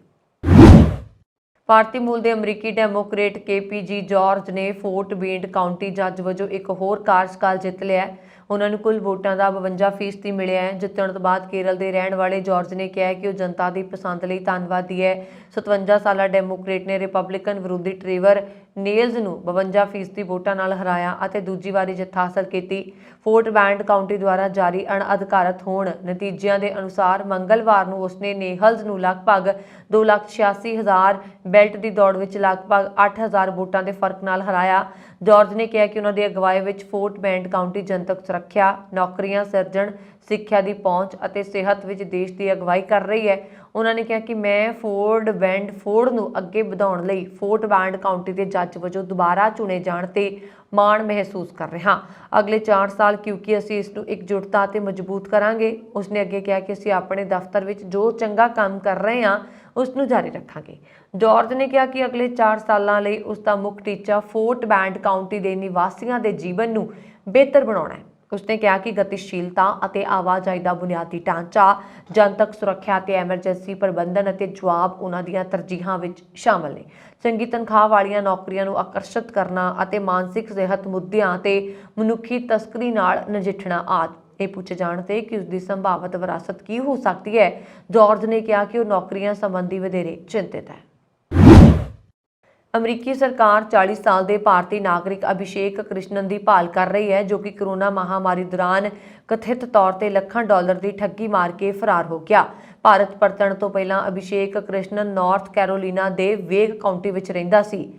Speaker 1: ਭਾਰਤੀ ਮੂਲ ਦੇ ਅਮਰੀਕੀ ਡੈਮੋਕਰੇਟ KPG ਜਾਰਜ ਨੇ ਫੋਰਟ ਬੇਂਡ ਕਾਉਂਟੀ ਜੱਜ ਵਜੋਂ ਇੱਕ ਹੋਰ ਕਾਰਜਕਾਲ ਜਿੱਤ ਲਿਆ। ਉਹਨਾਂ ਨੂੰ ਕੁੱਲ ਵੋਟਾਂ ਦਾ 52% ਮਿਲਿਆ ਹੈ। ਜਿੱਤਣ ਤੋਂ ਬਾਅਦ ਕੇਰਲ ਦੇ ਰਹਿਣ ਵਾਲੇ ਜਾਰਜ ਨੇ ਕਿਹਾ ਕਿ ਉਹ ਜਨਤਾ ਦੀ ਪਸੰਦ ਲਈ ਧੰਨਵਾਦੀ ਹੈ। 57 ਸਾਲਾ ਡੈਮੋਕ੍ਰੇਟ ਨੇ ਰਿਪਬਲਿਕਨ ਵਿਰੋਧੀ ਟ੍ਰੇਵਰ ਨੇਲਜ਼ ਨੂੰ 52% ਵੋਟਾਂ ਨਾਲ ਹਰਾਇਆ ਅਤੇ ਦੂਜੀ ਵਾਰੀ ਜਿੱਤ ਹਾਸਲ ਕੀਤੀ। ਫੋਰਟ ਬੈਂਡ ਕਾਉਂਟੀ ਦੁਆਰਾ ਜਾਰੀ ਅਣਅਧਿਕਾਰਤ ਹੋਣ ਨਤੀਜਿਆਂ ਦੇ ਅਨੁਸਾਰ ਮੰਗਲਵਾਰ ਨੂੰ ਉਸਨੇ ਨੇਹਲਜ਼ ਨੂੰ ਲਗਭਗ 2,86,000 ਬੈਲਟ ਦੀ ਦੌੜ ਵਿੱਚ ਲਗਭਗ 8,000 ਵੋਟਾਂ ਦੇ ਫਰਕ ਨਾਲ ਹਰਾਇਆ। ਜਾਰਜ ਨੇ ਕਿਹਾ ਕਿ ਉਹਨਾਂ ਦੀ ਅਗਵਾਈ ਵਿੱਚ ਫੋਰਟ ਬੈਂਡ ਕਾਉਂਟੀ ਜਨਤਕ ਸੁਰੱਖਿਆ, ਨੌਕਰੀਆਂ ਸਿਰਜਣ, ਸਿੱਖਿਆ ਦੀ ਪਹੁੰਚ ਅਤੇ ਸਿਹਤ ਵਿੱਚ ਦੇਸ਼ ਦੀ ਅਗਵਾਈ ਕਰ ਰਹੀ ਹੈ। ਉਹਨਾਂ ਨੇ ਕਿਹਾ ਕਿ ਮੈਂ ਫੋਰਡ ਨੂੰ ਅੱਗੇ ਵਧਾਉਣ ਲਈ ਫੋਰਟ ਬੈਂਡ ਕਾਉਂਟੀ ਦੇ ਜੱਜ ਵਜੋਂ ਦੁਬਾਰਾ ਚੁਣੇ ਜਾਣ ਤੇ ਮਾਣ ਮਹਿਸੂਸ ਕਰ ਰਿਹਾ ਹਾਂ। ਅਗਲੇ 4 ਸਾਲ ਕਿਉਂਕਿ ਅਸੀਂ ਇਸ ਨੂੰ ਇਕਜੁੱਟਤਾ ਅਤੇ ਮਜ਼ਬੂਤ ਕਰਾਂਗੇ। ਉਸਨੇ ਅੱਗੇ ਕਿਹਾ ਕਿ ਅਸੀਂ ਆਪਣੇ ਦਫ਼ਤਰ ਵਿੱਚ ਜੋ ਚੰਗਾ ਕੰਮ ਕਰ ਰਹੇ ਹਾਂ ਉਸ ਨੂੰ ਜਾਰੀ ਰੱਖਾਂਗੇ। ਜਾਰਜ ਨੇ ਕਿਹਾ ਕਿ ਅਗਲੇ 4 ਸਾਲਾਂ ਲਈ ਉਸ ਦਾ ਮੁੱਖ ਟੀਚਾ ਫੋਰਟ ਬੈਂਡ ਕਾਉਂਟੀ ਦੇ ਨਿਵਾਸੀਆਂ ਦੇ ਜੀਵਨ ਨੂੰ ਬਿਹਤਰ ਬਣਾਉਣਾ ਹੈ। ਉਸਨੇ ਕਿਹਾ ਕਿ ਗਤੀਸ਼ੀਲਤਾ ਅਤੇ ਆਵਾਜਾਈ ਦਾ ਬੁਨਿਆਦੀ ਢਾਂਚਾ, ਜਨਤਕ ਸੁਰੱਖਿਆ ਅਤੇ ਐਮਰਜੈਂਸੀ ਪ੍ਰਬੰਧਨ ਅਤੇ ਜਵਾਬ ਉਹਨਾਂ ਦੀਆਂ ਤਰਜੀਹਾਂ ਵਿੱਚ ਸ਼ਾਮਲ ਨੇ। ਚੰਗੀ ਤਨਖਾਹ ਵਾਲੀਆਂ ਨੌਕਰੀਆਂ ਨੂੰ ਆਕਰਸ਼ਿਤ ਕਰਨਾ ਅਤੇ ਮਾਨਸਿਕ ਸਿਹਤ ਮੁੱਦਿਆਂ ਅਤੇ ਮਨੁੱਖੀ ਤਸਕਰੀ ਨਾਲ ਨਜਿੱਠਣਾ ਆਦਿ। ਇਹ ਪੁੱਛੇ ਜਾਣ ਤੇ ਕਿ ਉਸਦੀ ਸੰਭਾਵਿਤ ਵਿਰਾਸਤ ਕੀ ਹੋ ਸਕਦੀ ਹੈ, ਜਾਰਜ ਨੇ ਕਿਹਾ ਕਿ ਉਹ ਨੌਕਰੀਆਂ ਸੰਬੰਧੀ ਵਧੇਰੇ ਚਿੰਤਿਤ ਹੈ। ਅਮਰੀਕੀ ਸਰਕਾਰ 40 ਸਾਲ ਦੇ ਭਾਰਤੀ ਨਾਗਰਿਕ ਅਭਿਸ਼ੇਕ ਕ੍ਰਿਸ਼ਨਨ ਦੀ ਭਾਲ ਕਰ ਰਹੀ ਹੈ, ਜੋ ਕਿ ਕੋਰੋਨਾ ਮਹਾਮਾਰੀ ਦੌਰਾਨ ਕਥਿਤ ਤੌਰ ਤੇ ਲੱਖਾਂ ਡਾਲਰ ਦੀ ਠੱਗੀ ਮਾਰ ਕੇ ਫਰਾਰ ਹੋ ਗਿਆ। ਭਾਰਤ ਪਰਤਣ ਤੋਂ ਪਹਿਲਾਂ ਅਭਿਸ਼ੇਕ ਕ੍ਰਿਸ਼ਨਨ ਨਾਰਥ ਕੈਰੋਲੀਨਾ ਦੇ ਵੇਗ ਕਾਉਂਟੀ ਵਿੱਚ ਰਹਿੰਦਾ ਸੀ।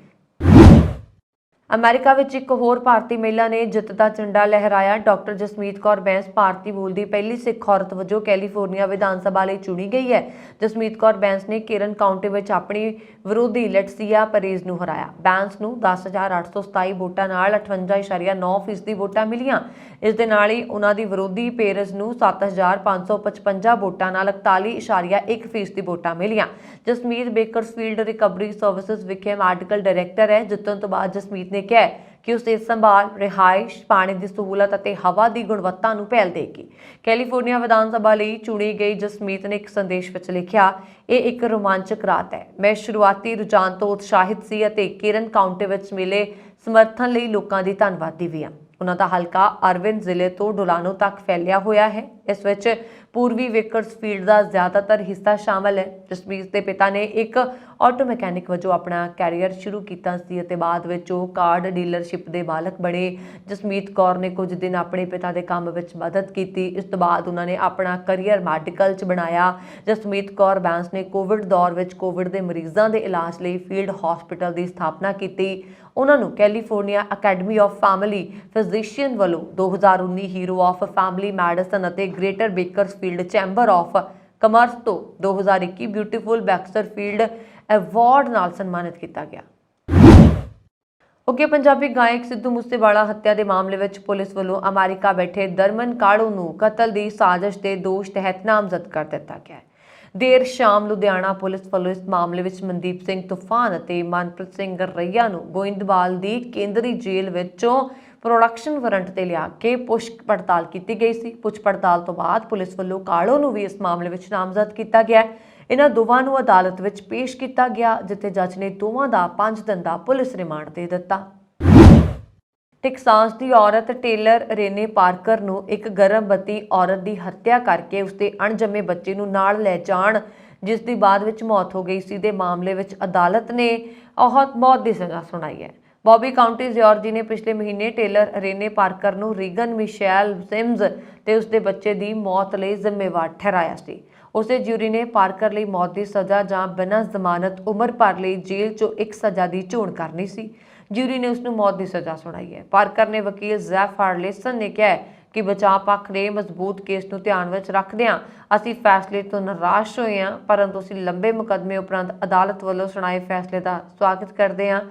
Speaker 1: ਅਮਰੀਕਾ ਵਿੱਚ ਇੱਕ ਹੋਰ ਭਾਰਤੀ ਮਹਿਲਾ ਨੇ ਜਿੱਤ ਦਾ ਝੰਡਾ ਲਹਿਰਾਇਆ। ਡਾਕਟਰ ਜਸਮੀਤ ਕੌਰ ਬੈਂਸ ਭਾਰਤੀ ਮੂਲ ਦੀ ਪਹਿਲੀ ਸਿੱਖ ਔਰਤ ਵਜੋਂ ਕੈਲੀਫੋਰਨੀਆ ਵਿਧਾਨ ਸਭਾ ਲਈ ਚੁਣੀ ਗਈ ਹੈ। ਜਸਮੀਤ ਕੌਰ ਬੈਂਸ ਨੇ ਕੇਰਨ ਕਾਉਂਟੀ ਵਿੱਚ ਆਪਣੀ ਵਿਰੋਧੀ ਲੈਟਸੀਆ ਪਰੇਜ਼ ਨੂੰ ਹਰਾਇਆ। ਬੈਂਸ ਨੂੰ 10,827 ਵੋਟਾਂ ਨਾਲ 58.9% ਵੋਟਾਂ ਮਿਲੀਆਂ। ਇਸ ਦੇ ਨਾਲ ਹੀ ਉਹਨਾਂ ਦੀ ਵਿਰੋਧੀ ਪੇਰਜ਼ ਨੂੰ 7,555 ਵੋਟਾਂ ਨਾਲ 41.1% ਵੋਟਾਂ ਮਿਲੀਆਂ। ਜਸਮੀਤ ਬੇਕਰਸਫੀਲਡ ਰਿਕਵਰੀ ਸਰਵਿਸਿਜ਼ ਵਿਖੇ ਮੈਡੀਕਲ ਡਾਇਰੈਕਟਰ ਹੈ। ਜਿੱਤਣ ਤੋਂ ਬਾਅਦ ਜਸਮੀਤ ਨੇ ਕਿਹਾ ਕਿ ਉਸ ਸਿਹਤ ਸੰਭਾਲ, ਰਿਹਾਇਸ਼, ਪਾਣੀ ਦੀ ਸਹੂਲਤ ਅਤੇ ਹਵਾ ਦੀ ਗੁਣਵੱਤਾ ਨੂੰ ਪਹਿਲ ਦੇਗੀ। ਕੈਲੀਫੋਰਨੀਆ ਵਿਧਾਨ ਸਭਾ ਲਈ ਚੁਣੀ ਗਈ ਜਸਮੀਤ ਨੇ ਇੱਕ ਸੰਦੇਸ਼ ਵਿੱਚ ਲਿਖਿਆ, ਇਹ ਇੱਕ ਰੋਮਾਂਚਕ ਰਾਤ ਹੈ। ਮੈਂ ਸ਼ੁਰੂਆਤੀ ਰੁਝਾਨ ਤੋਂ ਉਤਸ਼ਾਹਿਤ ਸੀ ਅਤੇ ਕੇਰਨ ਕਾਉਂਟੀ ਵਿੱਚ ਮਿਲੇ ਸਮਰਥਨ ਲਈ ਲੋਕਾਂ ਦੀ ਧੰਨਵਾਦੀ ਵੀ ਹਾਂ। ਉਹਨਾਂ ਦਾ ਹਲਕਾ ਅਰਵਿਨ ਜ਼ਿਲ੍ਹੇ ਤੋਂ ਡੋਲਾਨੋ ਤੱਕ ਫੈਲਿਆ ਹੋਇਆ ਹੈ। ਇਸ ਵਿੱਚ ਪੂਰਬੀ ਵੇਕਰਸਫੀਲਡ ਦਾ ਜ਼ਿਆਦਾਤਰ ਹਿੱਸਾ ਸ਼ਾਮਲ ਹੈ। ਜਸਮੀਤ ਦੇ ਪਿਤਾ ਨੇ ਇੱਕ ਆਟੋ ਮਕੈਨਿਕ ਵਜੋਂ ਆਪਣਾ ਕੈਰੀਅਰ ਸ਼ੁਰੂ ਕੀਤਾ ਸੀ ਅਤੇ ਬਾਅਦ ਵਿੱਚ ਉਹ ਕਾਰ ਡੀਲਰਸ਼ਿਪ ਦੇ ਮਾਲਕ ਬਣੇ। ਜਸਮੀਤ ਕੌਰ ਨੇ ਕੁਝ ਦਿਨ ਆਪਣੇ ਪਿਤਾ ਦੇ ਕੰਮ ਵਿੱਚ ਮਦਦ ਕੀਤੀ। ਇਸ ਤੋਂ ਬਾਅਦ ਉਹਨਾਂ ਨੇ ਆਪਣਾ ਕੈਰੀਅਰ ਮੈਡੀਕਲ 'ਚ ਬਣਾਇਆ। ਜਸਮੀਤ ਕੌਰ ਬੈਂਸ ਨੇ ਕੋਵਿਡ ਦੌਰ ਵਿੱਚ ਕੋਵਿਡ ਦੇ ਮਰੀਜ਼ਾਂ ਦੇ ਇਲਾਜ ਲਈ ਫੀਲਡ ਹਸਪੀਟਲ ਦੀ ਸਥਾਪਨਾ ਕੀਤੀ। ਉਹਨਾਂ ਨੂੰ California academy of family physician ਵੱਲੋਂ 2019 ਹੀਰੋ ਆਫ ਫੈਮਿਲੀ ਮੈਡੀਸਨ ਅਤੇ greater Bakersfield chamber of commerce ਤੋਂ 2021 ਬਿਊਟੀਫੁਲ ਬੈਕਸਟਰਫੀਲਡ ਐਵਾਰਡ ਨਾਲ ਸਨਮਾਨਿਤ ਕੀਤਾ ਗਿਆ। ਪੰਜਾਬੀ ਗਾਇਕ ਸਿੱਧੂ ਮੂਸੇਵਾਲਾ ਹੱਤਿਆ ਦੇ ਮਾਮਲੇ ਵਿੱਚ ਪੁਲਿਸ ਵੱਲੋਂ ਅਮਰੀਕਾ ਬੈਠੇ ਦਰਮਨ ਕਾਲੂ ਨੂੰ ਕਤਲ ਦੀ ਸਾਜ਼ਿਸ਼ ਦੇ ਦੋਸ਼ ਤਹਿਤ ਨਾਮਜ਼ਦ ਕਰ ਦਿੱਤਾ ਗਿਆ ਹੈ। ਦੇਰ ਸ਼ਾਮ ਲੁਧਿਆਣਾ ਪੁਲਿਸ ਵੱਲੋਂ ਇਸ ਮਾਮਲੇ ਵਿੱਚ ਮਨਦੀਪ ਸਿੰਘ ਤੂਫਾਨ ਅਤੇ ਮਨਪ੍ਰੀਤ ਸਿੰਘ ਗਰਈਆ ਨੂੰ ਗੋਇੰਦਵਾਲ ਦੀ ਕੇਂਦਰੀ ਜੇਲ੍ਹ ਵਿੱਚੋਂ ਪ੍ਰੋਡਕਸ਼ਨ ਵਾਰੰਟ ਤੇ ਲਿਆ ਕੇ ਪੁੱਛ ਪੜਤਾਲ ਕੀਤੀ ਗਈ ਸੀ। ਪੁੱਛ ਪੜਤਾਲ ਤੋਂ ਬਾਅਦ ਪੁਲਿਸ ਵੱਲੋਂ ਕਾਲੂ ਨੂੰ ਵੀ ਇਸ ਮਾਮਲੇ ਵਿੱਚ ਨਾਮਜ਼ਦ ਕੀਤਾ ਗਿਆ। ਇਹਨਾਂ ਦੋਵਾਂ ਨੂੰ ਅਦਾਲਤ ਵਿੱਚ ਪੇਸ਼ ਕੀਤਾ ਗਿਆ, ਜਿੱਥੇ ਜੱਜ ਨੇ ਦੋਵਾਂ ਦਾ 5 ਦਿਨ ਦਾ ਪੁਲਿਸ ਰਿਮਾਂਡ ਦੇ ਦਿੱਤਾ। ਟੈਕਸਾਸ ਦੀ ਔਰਤ ਟੇਲਰ ਰੇਨੇ ਪਾਰਕਰ ਨੂੰ ਇੱਕ ਗਰਭਵਤੀ ਔਰਤ ਦੀ ਹੱਤਿਆ ਕਰਕੇ ਉਸਦੇ ਅਣਜੰਮੇ ਬੱਚੇ ਨੂੰ ਨਾਲ ਲੈ ਜਾਣ, ਜਿਸ ਦੀ ਬਾਅਦ ਵਿੱਚ ਮੌਤ ਹੋ ਗਈ ਸੀ, ਦੇ ਮਾਮਲੇ ਵਿੱਚ ਅਦਾਲਤ ਨੇ ਮੌਤ ਦੀ ਸਜ਼ਾ ਸੁਣਾਈ ਹੈ। ਬੌਬੀ ਕਾਉਂਟੀ ਜਾਰਜੀ ਨੇ ਪਿਛਲੇ ਮਹੀਨੇ ਟੇਲਰ ਰੇਨੇ ਪਾਰਕਰ ਨੂੰ ਰੀਗਨ ਮਿਸ਼ੈਲ ਸਿਮਜ਼ ਤੇ ਉਸਦੇ ਬੱਚੇ ਦੀ ਮੌਤ ਲਈ ਜ਼ਿੰਮੇਵਾਰ ਠਹਿਰਾਇਆ ਸੀ। ਉਸੇ ਜਿਊਰੀ ਨੇ ਪਾਰਕਰ ਲਈ ਮੌਤ ਦੀ ਸਜ਼ਾ ਜਾਂ ਬਿਨਾਂ ਜ਼ਮਾਨਤ ਉਮਰ ਭਰ ਲਈ ਜੇਲ੍ਹ 'ਚੋਂ ਇੱਕ ਸਜ਼ਾ ਦੀ ਚੋਣ ਕਰਨੀ ਸੀ। ਜਿਊਰੀ ਨੇ ਉਸ ਨੂੰ ਮੌਤ ਦੀ ਸਜ਼ਾ ਸੁਣਾਈ ਹੈ। ਪਾਰਕਰ ਨੇ ਵਕੀਲ ਜ਼ੈਫ ਹਾਰਲੇਸਨ ਨੇ ਕਿਹਾ ਕਿ ਬਚਾਅ ਪੱਖ ਨੇ ਮਜ਼ਬੂਤ ਕੇਸ ਨੂੰ ਧਿਆਨ ਵਿੱਚ ਰੱਖਦਿਆਂ ਅਸੀਂ ਫੈਸਲੇ ਤੋਂ ਨਿਰਾਸ਼ ਹੋਏ ਹਾਂ, ਪਰੰਤੂ ਅਸੀਂ ਲੰਬੇ ਮੁਕੱਦਮੇ ਉਪਰੰਤ ਅਦਾਲਤ ਵੱਲੋਂ ਸੁਣਾਏ ਫੈਸਲੇ ਦਾ ਸਵਾਗਤ ਕਰਦੇ ਹਾਂ।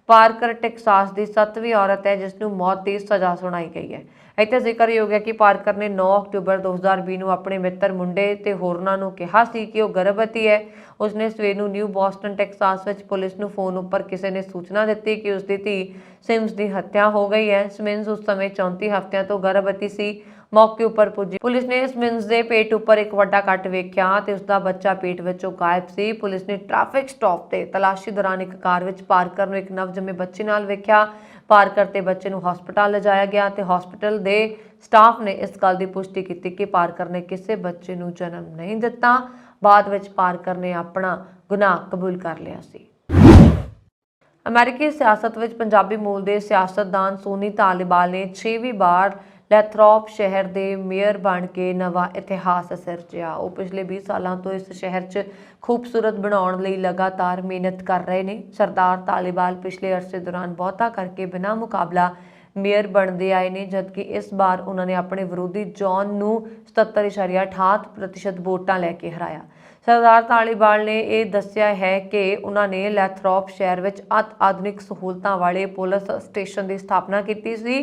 Speaker 1: ਪਾਰਕਰ ਟੈਕਸਾਸ ਦੀ 7ਵੀਂ ਔਰਤ ਹੈ ਜਿਸ ਨੂੰ ਮੌਤ ਦੀ ਸਜ਼ਾ ਸੁਣਾਈ ਗਈ ਹੈ। ਇੱਥੇ ਜ਼ਿਕਰਯੋਗ ਹੈ ਕਿ ਪਾਰਕਰ ਨੇ 9 ਅਕਤੂਬਰ 2020 ਨੂੰ ਆਪਣੇ ਮਿੱਤਰ ਮੁੰਡੇ ਤੇ ਹੋਰਨਾਂ ਨੂੰ ਕਿਹਾ ਸੀ ਕਿ ਉਹ ਗਰਭਵਤੀ ਹੈ। ਉਸਨੇ ਸਵੇਰ ਨੂੰ ਨਿਊ ਬੋਸਟਨ ਟੈਕਸਾਸ ਵਿੱਚ ਪੁਲਿਸ ਨੂੰ ਫੋਨ ਉੱਪਰ ਕਿਸੇ ਨੇ ਸੂਚਨਾ ਦਿੱਤੀ ਕਿ ਉਸਦੀ ਧੀ ਸਿਮਜ਼ ਦੀ ਹੱਤਿਆ ਹੋ ਗਈ ਹੈ। ਸਿਮਜ਼ ਉਸ ਸਮੇਂ 34 ਹਫ਼ਤਿਆਂ ਤੋਂ ਗਰਭਵਤੀ ਸੀ। ਮੌਕੇ ਉੱਪਰ ਪੁੱਜੀ ਪੁਲਿਸ ਨੇ ਸਿਮਜ਼ ਦੇ ਪੇਟ ਉੱਪਰ ਇੱਕ ਵੱਡਾ ਕੱਟ ਵੇਖਿਆ ਤੇ ਉਸਦਾ ਬੱਚਾ ਪੇਟ ਵਿੱਚੋਂ ਗਾਇਬ ਸੀ। ਪੁਲਿਸ ਨੇ ਟ੍ਰੈਫਿਕ ਸਟਾਪ ਤੇ ਤਲਾਸ਼ੀ ਦੌਰਾਨ ਇੱਕ ਕਾਰ ਵਿੱਚ ਪਾਰਕਰ ਨੂੰ ਇੱਕ ਨਵਜੰਮੇ ਬੱਚੇ ਨਾਲ ਵੇਖਿਆ। ਪਾਰਕਰ ਤੇ ਬੱਚੇ ਨੂੰ ਹਸਪਤਾਲ ਲਿਜਾਇਆ ਗਿਆ ਤੇ ਹਸਪਤਾਲ ਦੇ ਸਟਾਫ ਨੇ ਇਸ ਗੱਲ ਦੀ ਪੁਸ਼ਟੀ ਕੀਤੀ ਕਿ ਪਾਰਕਰ ਨੇ ਕਿਸੇ ਬੱਚੇ ਨੂੰ ਜਨਮ ਨਹੀਂ ਦਿੱਤਾ। ਬਾਅਦ ਵਿੱਚ ਪਾਰਕਰ ਨੇ ਆਪਣਾ ਗੁਨਾਹ ਕਬੂਲ ਕਰ ਲਿਆ ਸੀ। ਅਮਰੀਕੀ ਸਿਆਸਤ ਵਿੱਚ ਪੰਜਾਬੀ ਮੂਲ ਦੇ ਸਿਆਸਤਦਾਨ ਸੋਨੀ ਧਾਲੀਵਾਲ ਨੇ 6ਵੀਂ ਵਾਰ ਲੈਥਰੋਪ ਸ਼ਹਿਰ ਦੇ ਮੇਅਰ ਬਣ ਕੇ ਨਵਾਂ ਇਤਿਹਾਸ ਸਿਰਜਿਆ। ਉਹ ਪਿਛਲੇ 20 ਸਾਲਾਂ ਤੋਂ ਇਸ ਸ਼ਹਿਰ 'ਚ ਖੂਬਸੂਰਤ ਬਣਾਉਣ ਲਈ ਲਗਾਤਾਰ ਮਿਹਨਤ ਕਰ ਰਹੇ ਨੇ। ਸਰਦਾਰ ਧਾਲੀਵਾਲ ਪਿਛਲੇ ਅਰਸੇ ਦੌਰਾਨ ਬਹੁਤਾ ਕਰਕੇ ਬਿਨਾਂ ਮੁਕਾਬਲਾ ਮੇਅਰ ਬਣਦੇ ਆਏ ਨੇ, ਜਦਕਿ ਇਸ ਵਾਰ ਉਹਨਾਂ ਨੇ ਆਪਣੇ ਵਿਰੋਧੀ ਜੌਨ ਨੂੰ 77.68% ਵੋਟਾਂ ਲੈ ਕੇ ਹਰਾਇਆ। ਸਰਦਾਰ ਧਾਲੀਵਾਲ ਨੇ ਇਹ ਦੱਸਿਆ ਹੈ ਕਿ ਉਹਨਾਂ ਨੇ ਲੈਥਰੋਪ ਸ਼ਹਿਰ ਵਿੱਚ ਆਧੁਨਿਕ ਸਹੂਲਤਾਂ ਵਾਲੇ ਪੁਲਿਸ ਸਟੇਸ਼ਨ ਦੀ ਸਥਾਪਨਾ ਕੀਤੀ ਸੀ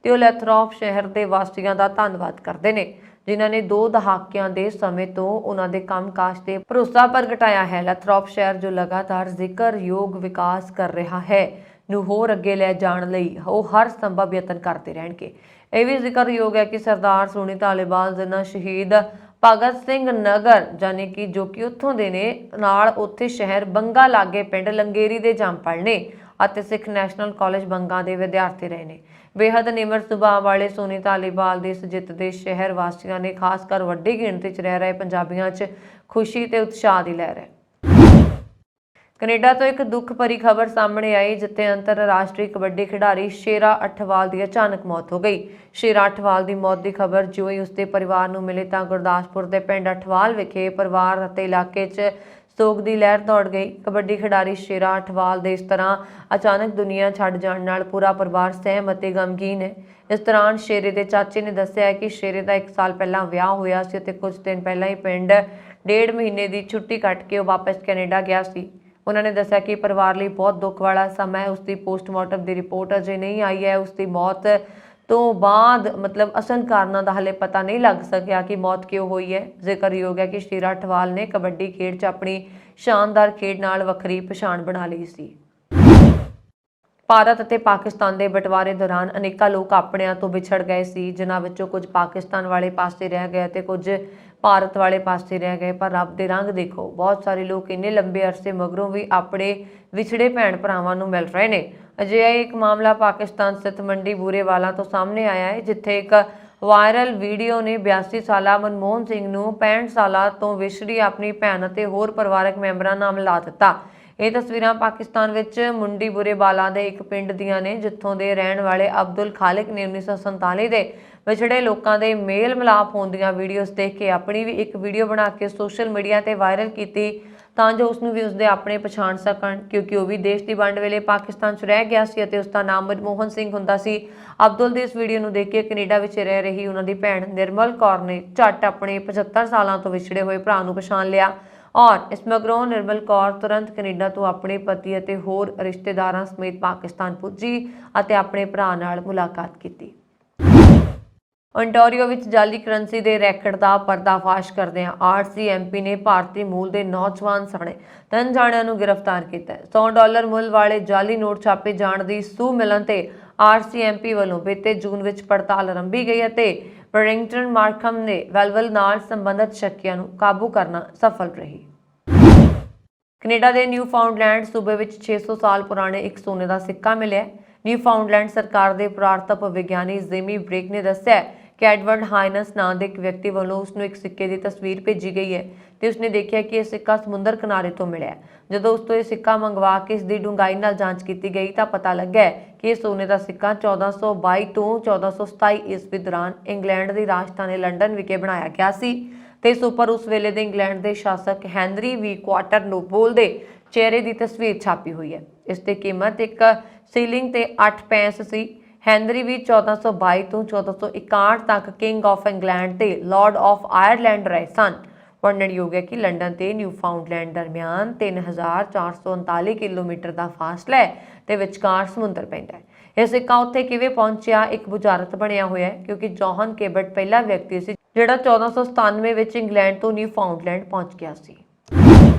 Speaker 1: ਤੇ ਉਹ ਲੈਥਰੋਪ ਸ਼ਹਿਰ ਦੇ ਵਾਸੀਆਂ ਦਾ ਧੰਨਵਾਦ ਕਰਦੇ ਨੇ, ਜਿਨ੍ਹਾਂ ਨੇ 2 ਦਹਾਕਿਆਂ ਦੇ ਸਮੇਂ ਤੋਂ ਉਹਨਾਂ ਦੇ ਕੰਮਕਾਜ ਤੇ ਭਰੋਸਾ ਪ੍ਰਗਟਾਇਆ ਹੈ। ਲੈਥਰੋਪ ਸ਼ਹਿਰ ਜੋ ਲਗਾਤਾਰ ਜ਼ਿਕਰਯੋਗ ਵਿਕਾਸ ਕਰ ਰਿਹਾ ਹੈ ਨੂੰ ਹੋਰ ਅੱਗੇ ਲੈ ਜਾਣ ਲਈ ਉਹ ਹਰ ਸੰਭਵ ਯਤਨ ਕਰਦੇ ਰਹਿਣਗੇ। ਇਹ ਵੀ ਜ਼ਿਕਰਯੋਗ ਹੈ ਕਿ ਸਰਦਾਰ ਸੋਨੀ ਧਾਲੀਵਾਲ ਜਿਨ੍ਹਾਂ ਸ਼ਹੀਦ ਭਗਤ ਸਿੰਘ ਨਗਰ ਜਾਨੀ ਕਿ ਜੋ ਕਿ ਉੱਥੋਂ ਦੇ ਨੇ ਨਾਲ ਉੱਥੇ ਸ਼ਹਿਰ ਬੰਗਾ ਲਾਗੇ ਪਿੰਡ ਲੰਗੇਰੀ ਦੇ ਜੰਮਪਲ ਨੇ ਅਤੇ ਸਿੱਖ ਨੈਸ਼ਨਲ ਕਾਲਜ ਬੰਗਾ ਦੇ ਵਿਦਿਆਰਥੀ ਰਹੇ ਨੇ। ਬੇहद ਨਿਮਰ ਸੁਭਾਅ ਵਾਲੇ ਸੋਨੀ ਧਾਲੀਵਾਲ ਦੀ ਇਸ ਜਿੱਤ ਦੇ ਸ਼ਹਿਰ ਵਾਸੀਆਂ ਨੇ ਖਾਸ ਕਰ ਵੱਡੀ ਗਿਣਤੀ 'ਚ ਰਹਿ ਰਹੇ ਪੰਜਾਬੀਆਂ 'ਚ ਖੁਸ਼ੀ ਤੇ ਉਤਸ਼ਾਹ ਦੀ ਲਹਿਰ ਹੈ। ਕੈਨੇਡਾ ਤੋਂ ਇੱਕ ਦੁੱਖ ਭਰੀ ਖਬਰ ਸਾਹਮਣੇ ਆਈ, ਜਿੱਥੇ ਅੰਤਰਰਾਸ਼ਟਰੀ ਕਬੱਡੀ ਖਿਡਾਰੀ ਸ਼ੇਰਾ ਅਠਵਾਲ ਦੀ ਅਚਾਨਕ ਮੌਤ ਹੋ ਗਈ। ਸ਼ੇਰਾ ਅਠਵਾਲ ਦੀ ਮੌਤ ਦੀ ਖਬਰ ਜਿਉਂ ਹੀ ਉਸਦੇ ਪਰਿਵਾਰ ਨੂੰ ਮਿਲੀ ਤਾਂ ਗੁਰਦਾਸਪੁਰ ਦੇ ਪਿੰਡ ਅਠਵਾਲ ਵਿਖੇ ਪਰਿਵਾਰ ਅਤੇ ਇਲਾਕੇ 'ਚ ਸੋਗ ਦੀ ਲਹਿਰ ਦੌੜ ਗਈ। ਕਬੱਡੀ ਖਿਡਾਰੀ ਸ਼ੇਰਾ ਅਠਵਾਲ ਦੇ ਇਸ ਤਰ੍ਹਾਂ ਅਚਾਨਕ ਦੁਨੀਆ ਛੱਡ ਜਾਣ ਨਾਲ ਪੂਰਾ ਪਰਿਵਾਰ ਸਹਿਮ ਅਤੇ ਗਮਗੀਨ ਹੈ। ਇਸ ਦੌਰਾਨ ਸ਼ੇਰੇ ਦੇ ਚਾਚੇ ਨੇ ਦੱਸਿਆ ਕਿ ਸ਼ੇਰੇ ਦਾ 1 ਸਾਲ ਪਹਿਲਾਂ ਵਿਆਹ ਹੋਇਆ ਸੀ ਅਤੇ ਕੁਝ ਦਿਨ ਪਹਿਲਾਂ ਹੀ ਪਿੰਡ 1.5 ਮਹੀਨੇ ਦੀ ਛੁੱਟੀ ਕੱਟ ਕੇ ਉਹ ਵਾਪਸ ਕੈਨੇਡਾ ਗਿਆ ਸੀ। ਉਹਨਾਂ ਨੇ ਦੱਸਿਆ ਕਿ ਪਰਿਵਾਰ ਲਈ ਬਹੁਤ ਦੁੱਖ ਵਾਲਾ ਸਮਾਂ ਹੈ। ਉਸਦੀ ਪੋਸਟਮਾਰਟਮ ਦੀ ਰਿਪੋਰਟ ਅਜੇ ਨਹੀਂ ਆਈ ਹੈ। ਉਸਦੀ ਮੌਤ ਤੋਂ ਬਾਅਦ ਅਸਲ ਕਾਰਨਾਂ ਦਾ ਹਾਲੇ ਪਤਾ ਨਹੀਂ ਲੱਗ ਸਕਿਆ ਕਿ ਮੌਤ ਕਿਉਂ ਹੋਈ ਹੈ। ਜ਼ਿਕਰਯੋਗ ਹੈ ਕਿ ਸ਼ੇਰਾ ਅਠਵਾਲ ਨੇ ਕਬੱਡੀ ਖੇਡ 'ਚ ਆਪਣੀ ਸ਼ਾਨਦਾਰ ਖੇਡ ਨਾਲ ਵੱਖਰੀ ਪਛਾਣ ਬਣਾ ਲਈ ਸੀ। ਭਾਰਤ ਅਤੇ ਪਾਕਿਸਤਾਨ ਦੇ ਬਟਵਾਰੇ ਦੌਰਾਨ ਅਨੇਕਾਂ ਲੋਕ ਆਪਣਿਆਂ ਤੋਂ ਵਿਛੜ ਗਏ ਸੀ, ਜਿਨ੍ਹਾਂ ਵਿੱਚੋਂ ਕੁਝ ਪਾਕਿਸਤਾਨ ਵਾਲੇ ਪਾਸੇ ਰਹਿ ਗਏ ਅਤੇ ਕੁਝ ਭਾਰਤ ਵਾਲੇ ਪਾਸੇ ਰਹਿ ਗਏ। ਪਰ ਰੱਬ ਦੇ ਰੰਗ ਦੇਖੋ, ਬਹੁਤ ਸਾਰੇ ਲੋਕ ਇੰਨੇ ਲੰਬੇ ਅਰਸੇ ਮਗਰੋਂ ਵੀ ਆਪਣੇ ਵਿਛੜੇ ਭੈਣ ਭਰਾਵਾਂ ਨੂੰ ਮਿਲ ਰਹੇ ਨੇ। ਅਜਿਹਾ ਇੱਕ ਮਾਮਲਾ ਪਾਕਿਸਤਾਨ ਸਥਿਤ ਮੰਡੀ ਬੂਰੇਵਾਲਾ ਤੋਂ ਸਾਹਮਣੇ ਆਇਆ ਹੈ, ਜਿੱਥੇ ਇੱਕ ਵਾਇਰਲ ਵੀਡੀਓ ਨੇ 82 ਸਾਲਾ ਮਨਮੋਹਨ ਸਿੰਘ ਨੂੰ 65 ਸਾਲਾਂ ਤੋਂ ਵਿਛੜੀ ਆਪਣੀ ਭੈਣ ਅਤੇ ਹੋਰ ਪਰਿਵਾਰਕ ਮੈਂਬਰਾਂ ਨਾਲ ਮਿਲਾ ਦਿੱਤਾ। ਇਹ ਤਸਵੀਰਾਂ ਪਾਕਿਸਤਾਨ ਵਿੱਚ ਮੁੰਡੀ ਬੁਰੇਵਾਲਾ ਦੇ ਇੱਕ ਪਿੰਡ ਦੀਆਂ ਨੇ, ਜਿੱਥੋਂ ਦੇ ਰਹਿਣ ਵਾਲੇ ਅਬਦੁਲ ਖਾਲਿਕ ਨੇ 1947 ਦੇ ਵਿਛੜੇ ਲੋਕਾਂ ਦੇ ਮੇਲ ਮਿਲਾਪ ਹੋਣ ਦੀਆਂ ਵੀਡੀਓਜ਼ ਦੇਖ ਕੇ ਆਪਣੀ ਵੀ ਇੱਕ ਵੀਡੀਓ ਬਣਾ ਕੇ ਸੋਸ਼ਲ ਮੀਡੀਆ ਤੇ ਵਾਇਰਲ ਕੀਤੀ ਤਾਂ ਜੋ ਉਸਨੂੰ ਵੀ ਉਸਦੇ ਆਪਣੇ ਪਛਾਣ ਸਕਣ, ਕਿਉਂਕਿ ਉਹ ਵੀ ਦੇਸ਼ ਦੀ ਵੰਡ ਵੇਲੇ ਪਾਕਿਸਤਾਨ 'ਚ ਰਹਿ ਗਿਆ ਸੀ ਅਤੇ ਉਸਦਾ ਨਾਮ ਮਨਮੋਹਨ ਸਿੰਘ ਹੁੰਦਾ ਸੀ। ਅਬਦੁਲ ਦੀ ਇਸ ਵੀਡੀਓ ਨੂੰ ਦੇਖ ਕੇ ਕੈਨੇਡਾ ਵਿੱਚ ਰਹਿ ਰਹੀ ਉਹਨਾਂ ਦੀ ਭੈਣ ਨਿਰਮਲ ਕੌਰ ਨੇ ਝੱਟ ਆਪਣੇ 75 ਸਾਲਾਂ ਤੋਂ ਵਿਛੜੇ ਹੋਏ ਭਰਾ ਨੂੰ ਪਛਾਣ ਲਿਆ ਔਰ ਇਸ ਮਗਰੋਂ ਨਿਰਮਲ ਕੌਰ ਤੁਰੰਤ ਕੈਨੇਡਾ ਤੋਂ ਆਪਣੇ ਪਤੀ ਅਤੇ ਹੋਰ ਰਿਸ਼ਤੇਦਾਰਾਂ ਸਮੇਤ ਪਾਕਿਸਤਾਨ ਪੁੱਜੀ ਅਤੇ ਆਪਣੇ ਭਰਾ ਨਾਲ ਮੁਲਾਕਾਤ ਕੀਤੀ। ਓਨਟਾਰੀਓ ਵਿੱਚ ਜਾਲੀ ਕਰੰਸੀ ਦੇ ਰੈਕਟ ਦਾ ਪਰਦਾਫਾਸ਼ ਕਰਦਿਆਂ ਆਰਸੀਐਮਪੀ ਨੇ ਭਾਰਤੀ ਮੂਲ ਦੇ ਨੌਜਵਾਨ ਸਣੇ 3 ਜਾਣਿਆਂ ਨੂੰ ਗ੍ਰਿਫਤਾਰ ਕੀਤਾ ਹੈ। $100 ਮੁੱਲ ਵਾਲੇ ਜਾਲੀ ਨੋਟ ਛਾਪੇ ਜਾਣ ਦੀ ਸੂਹ ਮਿਲਣ ਤੇ ਆਰਸੀਐਮਪੀ ਵੱਲੋਂ ਬੀਤੇ ਜੂਨ ਵਿੱਚ ਪੜਤਾਲ ਆਰੰਭੀ ਗਈ ਅਤੇ ਬਰਿੰਗਟਨ ਮਾਰਕਮ ਨੇ ਵੈਲਵਲ ਨਾਲ ਸੰਬੰਧਿਤ ਸ਼ੱਕੀਆਂ ਨੂੰ ਕਾਬੂ ਕਰਨਾ ਸਫਲ ਰਹੀ। ਕੈਨੇਡਾ ਦੇ ਨਿਊਫਾਊਂਡਲੈਂਡ ਸੂਬੇ ਵਿੱਚ 600 ਸਾਲ ਪੁਰਾਣੇ ਇੱਕ ਸੋਨੇ ਦਾ ਸਿੱਕਾ ਮਿਲਿਆ। ਨਿਊਫਾਊਂਡਲੈਂਡ ਸਰਕਾਰ ਦੇ ਪੁਰਾਤਤਵ ਵਿਗਿਆਨੀ ਜਿਮੀ ਬ੍ਰੇਕ ਨੇ ਦੱਸਿਆ ਕਿ ਐਡਵਰਡ ਹਾਈਨਸ ਨਾਂ ਦੇ ਇੱਕ ਵਿਅਕਤੀ ਵੱਲੋਂ ਉਸਨੂੰ ਇੱਕ ਸਿੱਕੇ ਦੀ ਤਸਵੀਰ ਭੇਜੀ ਗਈ ਹੈ ਤੇ ਉਸਨੇ ਦੇਖਿਆ ਕਿ ਇਹ ਸਿੱਕਾ ਸਮੁੰਦਰ ਕਿਨਾਰੇ ਤੋਂ ਮਿਲਿਆ। ਜਦੋਂ ਉਸ ਤੋਂ ਇਹ ਸਿੱਕਾ ਮੰਗਵਾ ਕੇ ਇਸ ਦੀ ਡੂੰਘਾਈ ਨਾਲ ਜਾਂਚ ਕੀਤੀ ਗਈ ਤਾਂ ਪਤਾ ਲੱਗਾ ਕਿ ਇਹ ਸੋਨੇ ਦਾ ਸਿੱਕਾ 1422 ਤੋਂ 1427 ਈਸਵੀ ਦੌਰਾਨ ਇੰਗਲੈਂਡ ਦੀ ਰਾਜਧਾਨੀ ਲੰਡਨ ਵਿਖੇ ਬਣਾਇਆ ਗਿਆ ਸੀ ਤੇ ਇਸ ਉੱਪਰ ਉਸ ਵੇਲੇ ਦੇ ਇੰਗਲੈਂਡ ਦੇ ਸ਼ਾਸਕ ਹੈਨਰੀ ਵੀ ਕੁਆਟਰ ਨੋਬਲ ਦੇ ਚਿਹਰੇ ਦੀ ਤਸਵੀਰ ਛਾਪੀ ਹੋਈ ਹੈ। ਇਸ ਦੀ ਕੀਮਤ ਇੱਕ ਸੀਲਿੰਗ ਤੇ 8 ਪੈਂਸ ਸੀ। ਹੈਨਰੀ ਵੀ 1422 ਤੋਂ 1461 ਤੱਕ ਕਿੰਗ ਆਫ ਇੰਗਲੈਂਡ ਤੇ ਲਾਰਡ ਆਫ ਆਇਰਲੈਂਡ ਰਹੇ ਸਨ। ਵਰਣਨਯੋਗ ਹੈ ਕਿ ਲੰਡਨ ਤੇ ਨਿਊਫਾਊਂਡਲੈਂਡ ਦਰਮਿਆਨ 3439 ਕਿਲੋਮੀਟਰ ਦਾ ਫਾਸਲਾ ਹੈ ਤੇ ਵਿਚਕਾਰ ਸਮੁੰਦਰ ਪੈਂਦਾ ਹੈ। ਇਹ ਸਿੱਕਾ ਉੱਥੇ ਕਿਵੇਂ ਪਹੁੰਚਿਆ ਇੱਕ ਬੁਝਾਰਤ ਬਣਿਆ ਹੋਇਆ ਹੈ, ਕਿਉਂਕਿ ਜੋਹਨ ਕੇਬਟ ਪਹਿਲਾ ਵਿਅਕਤੀ ਸੀ ਜਿਹੜਾ 1497 ਵਿੱਚ ਇੰਗਲੈਂਡ ਤੋਂ ਨਿਊਫਾਊਂਡਲੈਂਡ ਪਹੁੰਚ ਗਿਆ ਸੀ।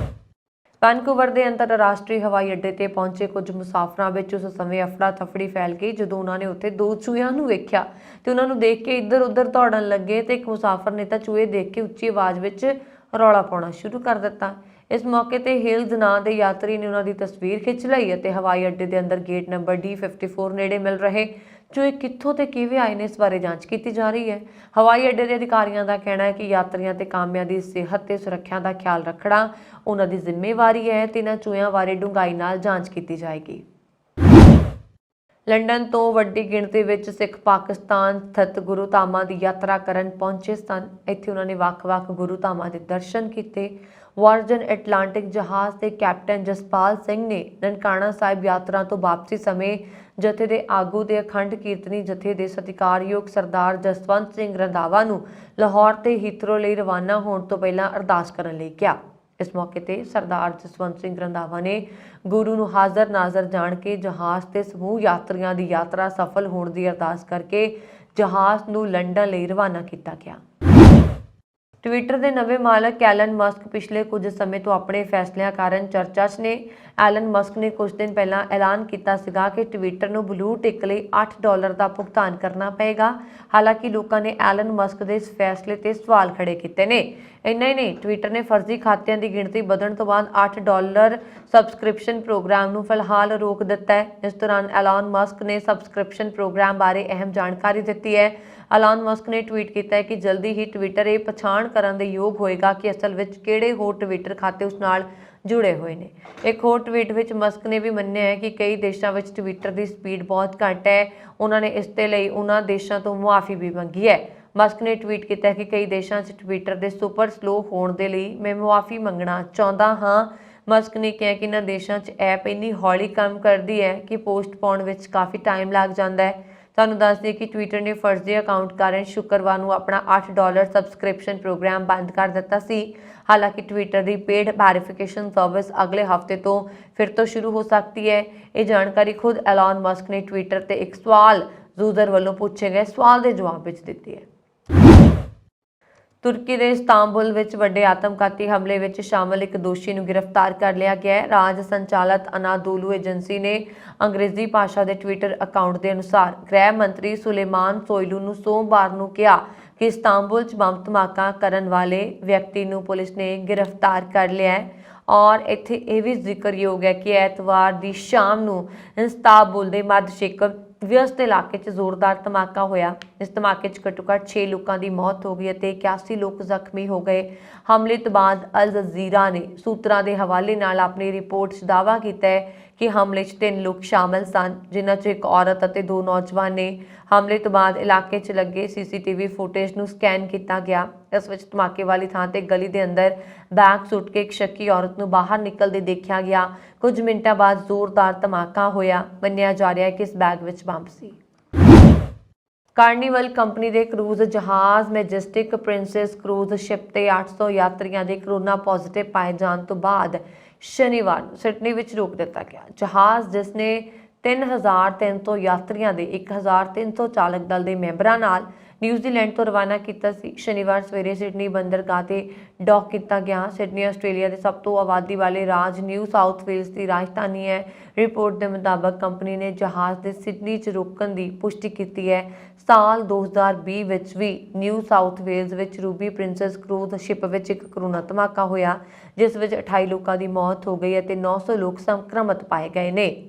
Speaker 1: ਵੈਨਕੂਵਰ ਦੇ ਅੰਤਰਰਾਸ਼ਟਰੀ ਹਵਾਈ ਅੱਡੇ ਤੇ ਪਹੁੰਚੇ ਕੁਝ ਮੁਸਾਫਰਾਂ ਵਿੱਚ ਉਸ ਸਮੇਂ ਅਫੜਾ ਤਫੜੀ ਫੈਲ ਗਈ ਜਦੋਂ ਉਹਨਾਂ ਨੇ ਉੱਥੇ 2 ਚੂਹਿਆਂ ਨੂੰ ਵੇਖਿਆ ਤੇ ਉਹਨਾਂ ਨੂੰ ਦੇਖ ਕੇ ਇੱਧਰ ਉੱਧਰ ਦੌੜਨ ਲੱਗੇ ਤੇ ਇੱਕ ਮੁਸਾਫਰ ਨੇ ਤਾਂ ਚੂਹੇ ਦੇਖ ਕੇ ਉੱਚੀ ਆਵਾਜ਼ ਵਿੱਚ ਰੌਲਾ ਪਾਉਣਾ ਸ਼ੁਰੂ ਕਰ ਦਿੱਤਾ। ਇਸ ਮੌਕੇ ਤੇ ਹਿਲਜ਼ ਨਾਂ ਦੇ ਯਾਤਰੀ ਨੇ ਉਹਨਾਂ ਦੀ ਤਸਵੀਰ ਖਿੱਚ ਲਈ ਅਤੇ ਹਵਾਈ ਅੱਡੇ ਦੇ ਅੰਦਰ ਗੇਟ ਨੰਬਰ D54 ਨੇੜੇ ਮਿਲ ਰਹੇ ਜੋ ਇਹ ਕਿੱਥੋਂ ਤੇ ਕਿਵੇਂ ਆਏ ਨੇ ਇਸ ਬਾਰੇ ਜਾਂਚ ਕੀਤੀ ਜਾ ਰਹੀ ਹੈ। ਹਵਾਈ ਅੱਡੇ ਦੇ ਅਧਿਕਾਰੀਆਂ ਦਾ ਕਹਿਣਾ ਹੈ ਕਿ ਯਾਤਰੀਆਂ ਤੇ ਕਾਮਿਆਂ ਦੀ ਸਿਹਤ ਤੇ ਸੁਰੱਖਿਆ ਦਾ ਖਿਆਲ ਰੱਖਣਾ ਉਹਨਾਂ ਦੀ ਜ਼ਿੰਮੇਵਾਰੀ ਹੈ ਤੇ ਇਹਨਾਂ ਚੋਆਂ ਬਾਰੇ ਡੂੰਘਾਈ ਨਾਲ ਜਾਂਚ ਕੀਤੀ ਜਾਏਗੀ। ਲੰਡਨ ਤੋਂ ਵੱਡੀ ਗਿਣਤੀ ਵਿੱਚ ਸਿੱਖ ਪਾਕਿਸਤਾਨ ਸਥਿਤ ਗੁਰੂ ਧਾਮਾਂ ਦੀ ਯਾਤਰਾ ਕਰਨ ਪਹੁੰਚੇ ਸਨ। ਇੱਥੇ ਉਹਨਾਂ ਨੇ ਵੱਖ-ਵੱਖ ਗੁਰੂ ਧਾਮਾਂ ਦੇ ਦਰਸ਼ਨ ਕੀਤੇ। ਵਰਜਨ ਐਟਲਾਂਟਿਕ ਜਹਾਜ਼ ਦੇ ਕੈਪਟਨ ਜਸਪਾਲ ਸਿੰਘ ਨੇ ਨਨਕਾਣਾ ਸਾਹਿਬ ਯਾਤਰਾ ਤੋਂ ਵਾਪਸੀ ਸਮੇਂ ਜਥੇ ਦੇ ਆਗੂ ਦੇ ਅਖੰਡ ਕੀਰਤਨੀ ਜਥੇ ਦੇ ਸਤਿਕਾਰਯੋਗ ਸਰਦਾਰ ਜਸਵੰਤ ਸਿੰਘ ਰੰਧਾਵਾ ਨੂੰ ਲਾਹੌਰ ਤੇ ਹੀਥਰੋ ਲਈ ਰਵਾਨਾ ਹੋਣ ਤੋਂ ਪਹਿਲਾਂ ਅਰਦਾਸ ਕਰਨ ਲਈ ਕਿਹਾ। ਇਸ ਮੌਕੇ ਤੇ ਸਰਦਾਰ ਜਸਵੰਤ ਸਿੰਘ ਰੰਧਾਵਾ ਨੇ ਗੁਰੂ ਨੂੰ ਹਾਜ਼ਰ ਨਾਜ਼ਰ ਜਾਣ ਕੇ ਜਹਾਜ਼ ਤੇ ਸਮੂਹ ਯਾਤਰੀਆਂ ਦੀ ਯਾਤਰਾ ਸਫਲ ਹੋਣ ਦੀ ਅਰਦਾਸ ਕਰਕੇ ਜਹਾਜ਼ ਨੂੰ ਲੰਡਨ ਲਈ ਰਵਾਨਾ ਕੀਤਾ ਗਿਆ। ਟਵਿੱਟਰ ਦੇ ਨਵੇਂ ਮਾਲਕ ਐਲਨ ਮਸਕ ਪਿਛਲੇ ਕੁਝ ਸਮੇਂ ਤੋਂ ਆਪਣੇ ਫੈਸਲਿਆਂ ਕਾਰਨ ਚਰਚਾ 'ਚ ਨੇ। ਐਲਨ ਮਸਕ ਨੇ ਕੁਝ ਦਿਨ ਪਹਿਲਾਂ ਐਲਾਨ ਕੀਤਾ ਸੀਗਾ ਕਿ ਟਵਿੱਟਰ ਨੂੰ ਬਲੂ ਟਿਕ ਲਈ $8 ਦਾ ਭੁਗਤਾਨ ਕਰਨਾ ਪਏਗਾ। ਹਾਲਾਂਕਿ ਲੋਕਾਂ ਨੇ ਐਲਨ ਮਸਕ ਦੇ ਇਸ ਫੈਸਲੇ ਤੇ ਸਵਾਲ ਖੜੇ ਕੀਤੇ ਨੇ। ਇੰਨਾ ਹੀ ਨਹੀਂ, ਟਵਿੱਟਰ ਨੇ ਫਰਜ਼ੀ ਖਾਤਿਆਂ ਦੀ ਗਿਣਤੀ ਵਧਣ ਤੋਂ ਬਾਅਦ $8 ਸਬਸਕ੍ਰਿਪਸ਼ਨ ਪ੍ਰੋਗਰਾਮ ਨੂੰ ਫਿਲਹਾਲ ਰੋਕ ਦਿੱਤਾ ਹੈ। ਇਸ ਦੌਰਾਨ ਐਲਨ ਮਸਕ ਨੇ ਸਬਸਕ੍ਰਿਪਸ਼ਨ ਪ੍ਰੋਗਰਾਮ ਬਾਰੇ ਅਹਿਮ ਜਾਣਕਾਰੀ ਦਿੱਤੀ ਹੈ। ਐਲਨ ਮਸਕ ਨੇ ਟਵੀਟ ਕੀਤਾ ਹੈ ਕਿ ਜਲਦੀ ਹੀ ਟਵਿੱਟਰ ਇਹ ਪਛਾਣ ਕਰਨ ਦੇ ਯੋਗ ਹੋਏਗਾ ਕਿ ਅਸਲ ਵਿੱਚ ਕਿਹੜੇ ਹੋਰ ਟਵਿੱਟਰ ਖਾਤੇ ਉਸ ਨਾਲ ਜੁੜੇ ਹੋਏ ਨੇ। ਇੱਕ ਹੋਰ ਟਵੀਟ ਵਿੱਚ ਮਸਕ ਨੇ ਵੀ ਮੰਨਿਆ ਹੈ ਕਿ ਕਈ ਦੇਸ਼ਾਂ ਵਿੱਚ ਟਵਿੱਟਰ ਦੀ ਸਪੀਡ ਬਹੁਤ ਘੱਟ ਹੈ। ਉਹਨਾਂ ਨੇ ਇਸ ਦੇ ਲਈ ਉਹਨਾਂ ਦੇਸ਼ਾਂ ਤੋਂ ਮੁਆਫੀ ਵੀ ਮੰਗੀ ਹੈ। ਮਸਕ ਨੇ ਟਵੀਟ ਕੀਤਾ ਹੈ ਕਿ ਕਈ ਦੇਸ਼ਾਂ 'ਚ ਟਵਿੱਟਰ ਦੇ ਸੁਪਰ ਸਲੋ ਹੋਣ ਦੇ ਲਈ ਮੈਂ ਮੁਆਫੀ ਮੰਗਣਾ ਚਾਹੁੰਦਾ ਹਾਂ। ਮਸਕ ਨੇ ਕਿਹਾ ਕਿ ਇਹਨਾਂ ਦੇਸ਼ਾਂ 'ਚ ਐਪ ਇੰਨੀ ਹੌਲੀ ਕੰਮ ਕਰਦੀ ਹੈ ਕਿ ਪੋਸਟ ਪਾਉਣ ਵਿੱਚ ਕਾਫੀ ਟਾਈਮ ਲੱਗ ਜਾਂਦਾ ਹੈ। ਤੁਹਾਨੂੰ ਦੱਸ ਦਈਏ ਕਿ ਟਵਿੱਟਰ ਨੇ ਫਰਜ਼ੀ ਅਕਾਊਂਟ ਕਾਰਨ ਸ਼ੁੱਕਰਵਾਰ ਨੂੰ ਆਪਣਾ $8 ਸਬਸਕ੍ਰਿਪਸ਼ਨ ਪ੍ਰੋਗਰਾਮ ਬੰਦ ਕਰ ਦਿੱਤਾ ਸੀ। ਹਾਲਾਂਕਿ ਟਵਿੱਟਰ ਦੀ ਪੇਡ ਵੈਰੀਫਿਕੇਸ਼ਨ ਸਰਵਿਸ ਅਗਲੇ ਹਫ਼ਤੇ ਤੋਂ ਫਿਰ ਤੋਂ ਸ਼ੁਰੂ ਹੋ ਸਕਦੀ ਹੈ। ਇਹ ਜਾਣਕਾਰੀ ਖੁਦ ਐਲਨ ਮਸਕ ਨੇ ਟਵਿੱਟਰ ਤੇ ਇੱਕ ਸਵਾਲ ਯੂਜ਼ਰ ਵੱਲੋਂ ਪੁੱਛੇ ਗਏ ਸਵਾਲ ਦੇ ਜਵਾਬ ਵਿੱਚ ਦਿੱਤੀ ਹੈ। ਤੁਰਕੀ ਦੇ ਇਸਤਾਂਬੁਲ ਵਿੱਚ ਵੱਡੇ ਆਤਮਘਾਤੀ ਹਮਲੇ ਵਿੱਚ ਸ਼ਾਮਲ ਇੱਕ ਦੋਸ਼ੀ ਨੂੰ ਗ੍ਰਿਫਤਾਰ ਕਰ ਲਿਆ ਗਿਆ ਹੈ। ਰਾਜ ਸੰਚਾਲਤ ਅਨਾਦੋਲੂ ਏਜੰਸੀ ਨੇ ਅੰਗਰੇਜ਼ੀ ਭਾਸ਼ਾ ਦੇ ਟਵਿੱਟਰ ਅਕਾਊਂਟ ਦੇ ਅਨੁਸਾਰ ਗ੍ਰਹਿ ਮੰਤਰੀ ਸੁਲੇਮਾਨ ਸੋਇਲੂ ਨੂੰ ਸੋਮਵਾਰ ਨੂੰ ਕਿਹਾ ਕਿ ਇਸਤਾਂਬੁਲ 'ਚ ਬੰਬ ਧਮਾਕਾ ਕਰਨ ਵਾਲੇ ਵਿਅਕਤੀ ਨੂੰ ਪੁਲਿਸ ਨੇ ਗ੍ਰਿਫਤਾਰ ਕਰ ਲਿਆ ਹੈ। ਔਰ ਇੱਥੇ ਇਹ ਵੀ ਜ਼ਿਕਰਯੋਗ ਹੈ ਕਿ ਐਤਵਾਰ ਦੀ ਸ਼ਾਮ ਨੂੰ ਇਸਤਾਂਬੁਲ ਦੇ ਮੱਧ-ਸ਼ੇਕ ਵਿਅਸਤ ਇਲਾਕੇ 'ਚ ਜ਼ੋਰਦਾਰ ਧਮਾਕਾ ਹੋਇਆ। ਇਸ ਧਮਾਕੇ 'ਚ ਘੱਟੋ-ਘੱਟ 6 ਲੋਕਾਂ ਦੀ ਮੌਤ ਹੋ ਗਈ ਅਤੇ 81 ਲੋਕ ਜ਼ਖਮੀ ਹੋ ਗਏ। ਹਮਲੇ ਤੋਂ ਬਾਅਦ ਅਲ ਜਜ਼ੀਰਾ ਨੇ ਸੂਤਰਾਂ ਦੇ ਹਵਾਲੇ ਨਾਲ ਆਪਣੀ ਰਿਪੋਰਟ 'ਚ ਦਾਅਵਾ ਕੀਤਾ ਹੈ ਕਿ ਹਮਲੇ 'ਚ 3 ਲੋਕ ਸ਼ਾਮਲ ਸਨ, ਜਿਨ੍ਹਾਂ 'ਚ ਇੱਕ ਔਰਤ ਅਤੇ 2 ਨੌਜਵਾਨ ਨੇ। ਹਮਲੇ ਤੋਂ ਬਾਅਦ ਇਲਾਕੇ 'ਚ ਲੱਗੇ CCTV ਫੁਟੇਜ ਨੂੰ ਸਕੈਨ ਕੀਤਾ ਗਿਆ। ਇਸ ਵਿੱਚ ਧਮਾਕੇ ਵਾਲੀ ਥਾਂ ਤੇ ਗਲੀ ਦੇ ਅੰਦਰ ਬੈਗ ਸੁੱਟ ਕੇ ਇੱਕ ਸ਼ੱਕੀ ਔਰਤ ਨੂੰ ਬਾਹਰ ਨਿਕਲਦੇ ਦੇਖਿਆ ਗਿਆ। ਕੁਝ ਮਿੰਟਾਂ ਬਾਅਦ ਜ਼ੋਰਦਾਰ ਧਮਾਕਾ ਹੋਇਆ। ਮੰਨਿਆ ਜਾ ਰਿਹਾ ਹੈ ਕਿ ਇਸ ਬੈਗ ਵਿੱਚ ਬੰਬ ਸੀ। ਕਾਰਨੀਵਲ ਕੰਪਨੀ ਦੇ ਕਰੂਜ਼ ਜਹਾਜ਼ ਮੈਜੈਸਟਿਕ ਪ੍ਰਿੰਸੈਸ ਕਰੂਜ਼ ਸ਼ਿਪ ਤੇ 800 ਯਾਤਰੀਆਂ ਦੇ ਕੋਰੋਨਾ ਪੋਜ਼ਿਟਿਵ ਪਾਏ ਜਾਣ ਤੋਂ ਬਾਅਦ ਸ਼ਨੀਵਾਰ ਨੂੰ ਸਿਡਨੀ ਵਿੱਚ ਰੋਕ ਦਿੱਤਾ ਗਿਆ। ਜਹਾਜ਼ ਜਿਸ ਨੇ 3300 ਯਾਤਰੀਆਂ ਦੇ 1300 ਚਾਲਕ ਦਲ ਦੇ ਮੈਂਬਰਾਂ ਨਾਲ ਨਿਊਜ਼ੀਲੈਂਡ ਤੋਂ ਰਵਾਨਾ ਕੀਤਾ ਸੀ, ਸ਼ਨੀਵਾਰ ਸਵੇਰੇ ਸਿਡਨੀ ਬੰਦਰਗਾਹ ਤੇ ਡੌਕ ਕੀਤਾ ਗਿਆ। ਸਿਡਨੀ ਆਸਟ੍ਰੇਲੀਆ ਦੇ ਸਭ ਤੋਂ ਆਬਾਦੀ ਵਾਲੇ ਰਾਜ ਨਿਊ ਸਾਊਥ ਵੇਲਜ਼ ਦੀ ਰਾਜਧਾਨੀ ਹੈ। ਰਿਪੋਰਟ ਦੇ ਮੁਤਾਬਕ ਕੰਪਨੀ ਨੇ ਜਹਾਜ਼ ਦੇ ਸਿਡਨੀ 'ਚ ਰੋਕਣ ਦੀ ਪੁਸ਼ਟੀ ਕੀਤੀ ਹੈ। ਸਾਲ 2020 ਵਿੱਚ ਵੀ ਨਿਊ ਸਾਊਥ ਵੇਲਜ਼ ਵਿੱਚ ਰੂਬੀ ਪ੍ਰਿੰਸੈਸ ਕਰੂਜ਼ ਸ਼ਿਪ ਵਿੱਚ ਇੱਕ ਕਰੋਨਾ ਧਮਾਕਾ ਹੋਇਆ, ਜਿਸ ਵਿੱਚ 28 ਲੋਕਾਂ ਦੀ ਮੌਤ ਹੋ ਗਈ ਅਤੇ 900 ਲੋਕ ਸੰਕਰਮਿਤ ਪਾਏ ਗਏ ਨੇ।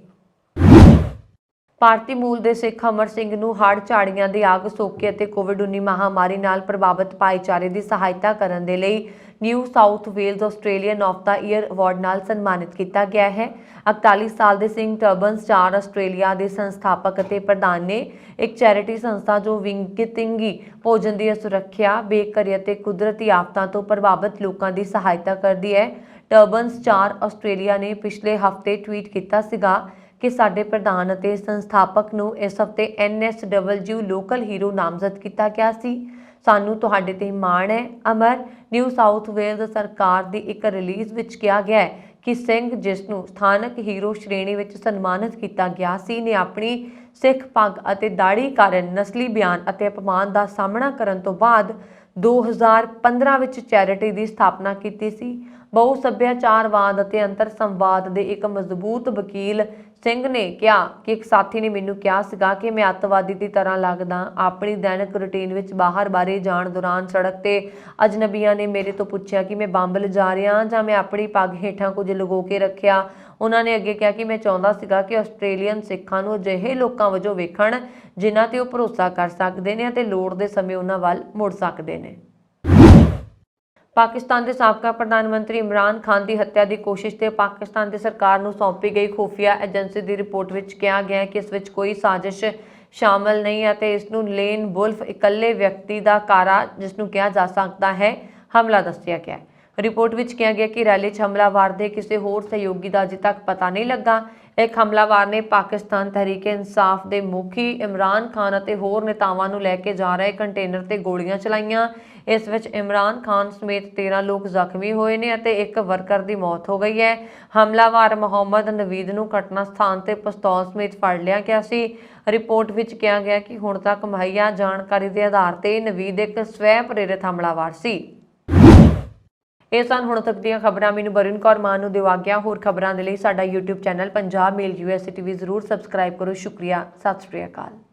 Speaker 1: ਭਾਰਤੀ ਮੂਲ ਦੇ ਸਿੱਖ ਅਮਰ ਸਿੰਘ ਨੂੰ ਹੜ੍ਹ, ਝਾੜੀਆਂ ਦੀ ਅੱਗ, ਸੋਕੇ ਅਤੇ ਕੋਵਿਡ-19 ਮਹਾਮਾਰੀ ਨਾਲ ਪ੍ਰਭਾਵਿਤ ਭਾਈਚਾਰੇ ਦੀ ਸਹਾਇਤਾ ਕਰਨ ਦੇ ਲਈ New South Wales Australian of the year award ਨਾਲ ਸਨਮਾਨਿਤ ਕੀਤਾ ਗਿਆ ਹੈ। 41 ਸਾਲ ਦੇ ਸਿੰਘ ਟਰਬਨ ਸਟਾਰ ਆਸਟ੍ਰੇਲੀਆ ਦੇ ਸੰਸਥਾਪਕ ਅਤੇ ਪ੍ਰਧਾਨ ਨੇ। ਇੱਕ ਚੈਰਿਟੀ ਸੰਸਥਾ ਜੋ ਵਿੰਗਿਤਿੰਗੀ ਭੋਜਨ ਦੀ ਸੁਰੱਖਿਆ, ਬੇਘਰੀ ਅਤੇ ਕੁਦਰਤੀ ਆਫਤਾਂ ਤੋਂ ਪ੍ਰਭਾਵਿਤ ਲੋਕਾਂ ਦੀ ਸਹਾਇਤਾ ਕਰਦੀ ਹੈ। ਟਰਬਨ ਸਟਾਰ ਆਸਟ੍ਰੇਲੀਆ ਨੇ ਪਿਛਲੇ ਹਫ਼ਤੇ ਟਵੀਟ ਕੀਤਾ ਸੀਗਾ ਕਿ ਸਾਡੇ ਪ੍ਰਧਾਨ ਅਤੇ ਸੰਸਥਾਪਕ ਨੂੰ ਇਸ ਹਫ਼ਤੇ NSW ਲੋਕਲ ਹੀਰੋ ਨਾਮਜ਼ਦ ਕੀਤਾ ਗਿਆ ਸੀ। ਸਾਨੂੰ ਤੁਹਾਡੇ ਤੇ ਮਾਣ ਹੈ। ਅਮਰ ਨਿਊ ਸਾਊਥ ਵੇਲਜ਼ ਸਰਕਾਰ ਦੀ ਇੱਕ ਰਿਲੀਜ਼ ਵਿੱਚ ਕਿਹਾ ਗਿਆ ਹੈ ਕਿ ਸਿੰਘ, ਜਿਸ ਨੂੰ ਸਥਾਨਕ ਹੀਰੋ ਸ਼੍ਰੇਣੀ ਵਿੱਚ ਸਨਮਾਨਿਤ ਕੀਤਾ ਗਿਆ ਸੀ, ਨੇ ਆਪਣੀ ਸਿੱਖ ਪੱਗ ਅਤੇ ਦਾੜੀ ਕਾਰਨ ਨਸਲੀ ਬਿਆਨ ਅਤੇ ਅਪਮਾਨ ਦਾ ਸਾਹਮਣਾ ਕਰਨ ਤੋਂ ਬਾਅਦ 2015 ਵਿੱਚ ਚੈਰਿਟੀ ਦੀ ਸਥਾਪਨਾ ਕੀਤੀ ਸੀ। ਬਹੁ ਸੱਭਿਆਚਾਰਵਾਦ ਅਤੇ ਅੰਤਰ ਸੰਵਾਦ ਦੇ ਇੱਕ ਮਜ਼ਬੂਤ ਵਕੀਲ ਸਿੰਘ ਨੇ ਕਿਹਾ ਕਿ ਇੱਕ ਸਾਥੀ ਨੇ ਮੈਨੂੰ ਕਿਹਾ ਸੀਗਾ ਕਿ ਮੈਂ ਅੱਤਵਾਦੀ ਦੀ ਤਰ੍ਹਾਂ ਲੱਗਦਾ। ਆਪਣੀ ਦੈਨਿਕ ਰੁਟੀਨ ਵਿੱਚ ਬਾਹਰ ਬਾਰੇ ਜਾਣ ਦੌਰਾਨ ਸੜਕ ਤੇ ਅਜਨਬੀਆਂ ਨੇ ਮੇਰੇ ਤੋਂ ਪੁੱਛਿਆ ਕਿ ਮੈਂ ਬੰਬ ਲਿਜਾ ਰਿਹਾ ਜਾਂ ਮੈਂ ਆਪਣੀ ਪੱਗ ਹੇਠਾਂ ਕੁਝ ਲੁਕੋ ਕੇ ਰੱਖਿਆ। ਉਹਨਾਂ ਨੇ ਅੱਗੇ ਕਿਹਾ ਕਿ ਮੈਂ ਚਾਹੁੰਦਾ ਸੀਗਾ ਕਿ ਆਸਟ੍ਰੇਲੀਅਨ ਸਿੱਖਾਂ ਨੂੰ ਅਜਿਹੇ ਲੋਕਾਂ ਵਜੋਂ ਵੇਖਣ ਜਿਨ੍ਹਾਂ ਤੇ ਉਹ ਭਰੋਸਾ ਕਰ ਸਕਦੇ ਨੇ ਅਤੇ ਲੋੜ ਦੇ ਸਮੇਂ ਉਹਨਾਂ ਵੱਲ ਮੁੜ ਸਕਦੇ ਨੇ। ਪਾਕਿਸਤਾਨ ਦੇ ਸਾਬਕਾ ਪ੍ਰਧਾਨ ਮੰਤਰੀ ਇਮਰਾਨ ਖਾਨ ਦੀ ਹੱਤਿਆ ਦੀ ਕੋਸ਼ਿਸ਼ ਤੇ ਪਾਕਿਸਤਾਨ ਦੀ ਸਰਕਾਰ ਨੂੰ ਸੌਂਪੀ ਗਈ ਖੁਫੀਆ ਏਜੰਸੀ ਦੀ ਰਿਪੋਰਟ ਵਿੱਚ ਕਿਹਾ ਗਿਆ ਹੈ ਕਿ ਇਸ ਵਿੱਚ ਕੋਈ ਸਾਜ਼ਿਸ਼ ਸ਼ਾਮਲ ਨਹੀਂ ਹੈ ਤੇ ਇਸ ਨੂੰ ਲੇਨ ਵੁਲਫ ਇਕੱਲੇ ਵਿਅਕਤੀ ਦਾ ਕਾਰਾ ਜਿਸ ਨੂੰ ਕਿਹਾ ਜਾ ਸਕਦਾ ਹੈ ਹਮਲਾ ਦੱਸਿਆ ਗਿਆ ਹੈ। ਰਿਪੋਰਟ ਵਿੱਚ ਕਿਹਾ ਗਿਆ ਕਿ ਰੈਲੀ 'ਚ ਹਮਲਾਵਰ ਦੇ ਕਿਸੇ ਹੋਰ ਸਹਿਯੋਗੀ ਦਾ ਅਜੇ ਤੱਕ ਪਤਾ ਨਹੀਂ ਲੱਗਾ। ਇੱਕ ਹਮਲਾਵਰ ਨੇ ਪਾਕਿਸਤਾਨ ਤਹਿਰੀਕ-ਏ-ਇਨਸਾਫ ਦੇ ਮੁਖੀ ਇਮਰਾਨ ਖਾਨ ਅਤੇ ਹੋਰ ਨੇਤਾਵਾਂ ਨੂੰ ਲੈ ਕੇ ਜਾ ਰਹੇ ਕੰਟੇਨਰ ਤੇ ਗੋਲੀਆਂ ਚਲਾਈਆਂ। ਇਸ ਵਿੱਚ ਇਮਰਾਨ ਖਾਨ ਸਮੇਤ 13 ਲੋਕ ਜ਼ਖਮੀ ਹੋਏ ਨੇ ਅਤੇ ਇੱਕ ਵਰਕਰ ਦੀ ਮੌਤ ਹੋ ਗਈ ਹੈ। ਹਮਲਾਵਰ ਮੁਹੰਮਦ ਨਵੀਦ ਨੂੰ ਘਟਨਾ ਸਥਾਨ ਤੇ ਪਿਸਤੌਲ ਸਮੇਤ ਫੜ ਲਿਆ ਗਿਆ ਸੀ। ਰਿਪੋਰਟ ਵਿੱਚ ਕਿਹਾ ਗਿਆ ਕਿ ਹੁਣ ਤੱਕ ਮੁਹੱਈਆ ਜਾਣਕਾਰੀ ਦੇ ਆਧਾਰ ਤੇ ਨਵੀਦ ਇੱਕ ਸਵੈ ਪ੍ਰੇਰਿਤ ਹਮਲਾਵਰ ਸੀ। ਇਹ ਸਨ ਹੁਣ ਤੱਕ ਦੀਆਂ ਖਬਰਾਂ। ਮੈਨੂੰ ਬਰਨ ਕੌਰ ਮਾਨ ਨੂੰ ਦਿਓ ਆਗਿਆ। ਹੋਰ ਖਬਰਾਂ ਦੇ ਲਈ ਸਾਡਾ YouTube ਚੈਨਲ ਪੰਜਾਬ ਮੇਲ USA TV ਜ਼ਰੂਰ ਸਬਸਕ੍ਰਾਈਬ ਕਰੋ। ਸ਼ੁਕਰੀਆ। ਸਤਿ ਸ਼੍ਰੀ ਅਕਾਲ।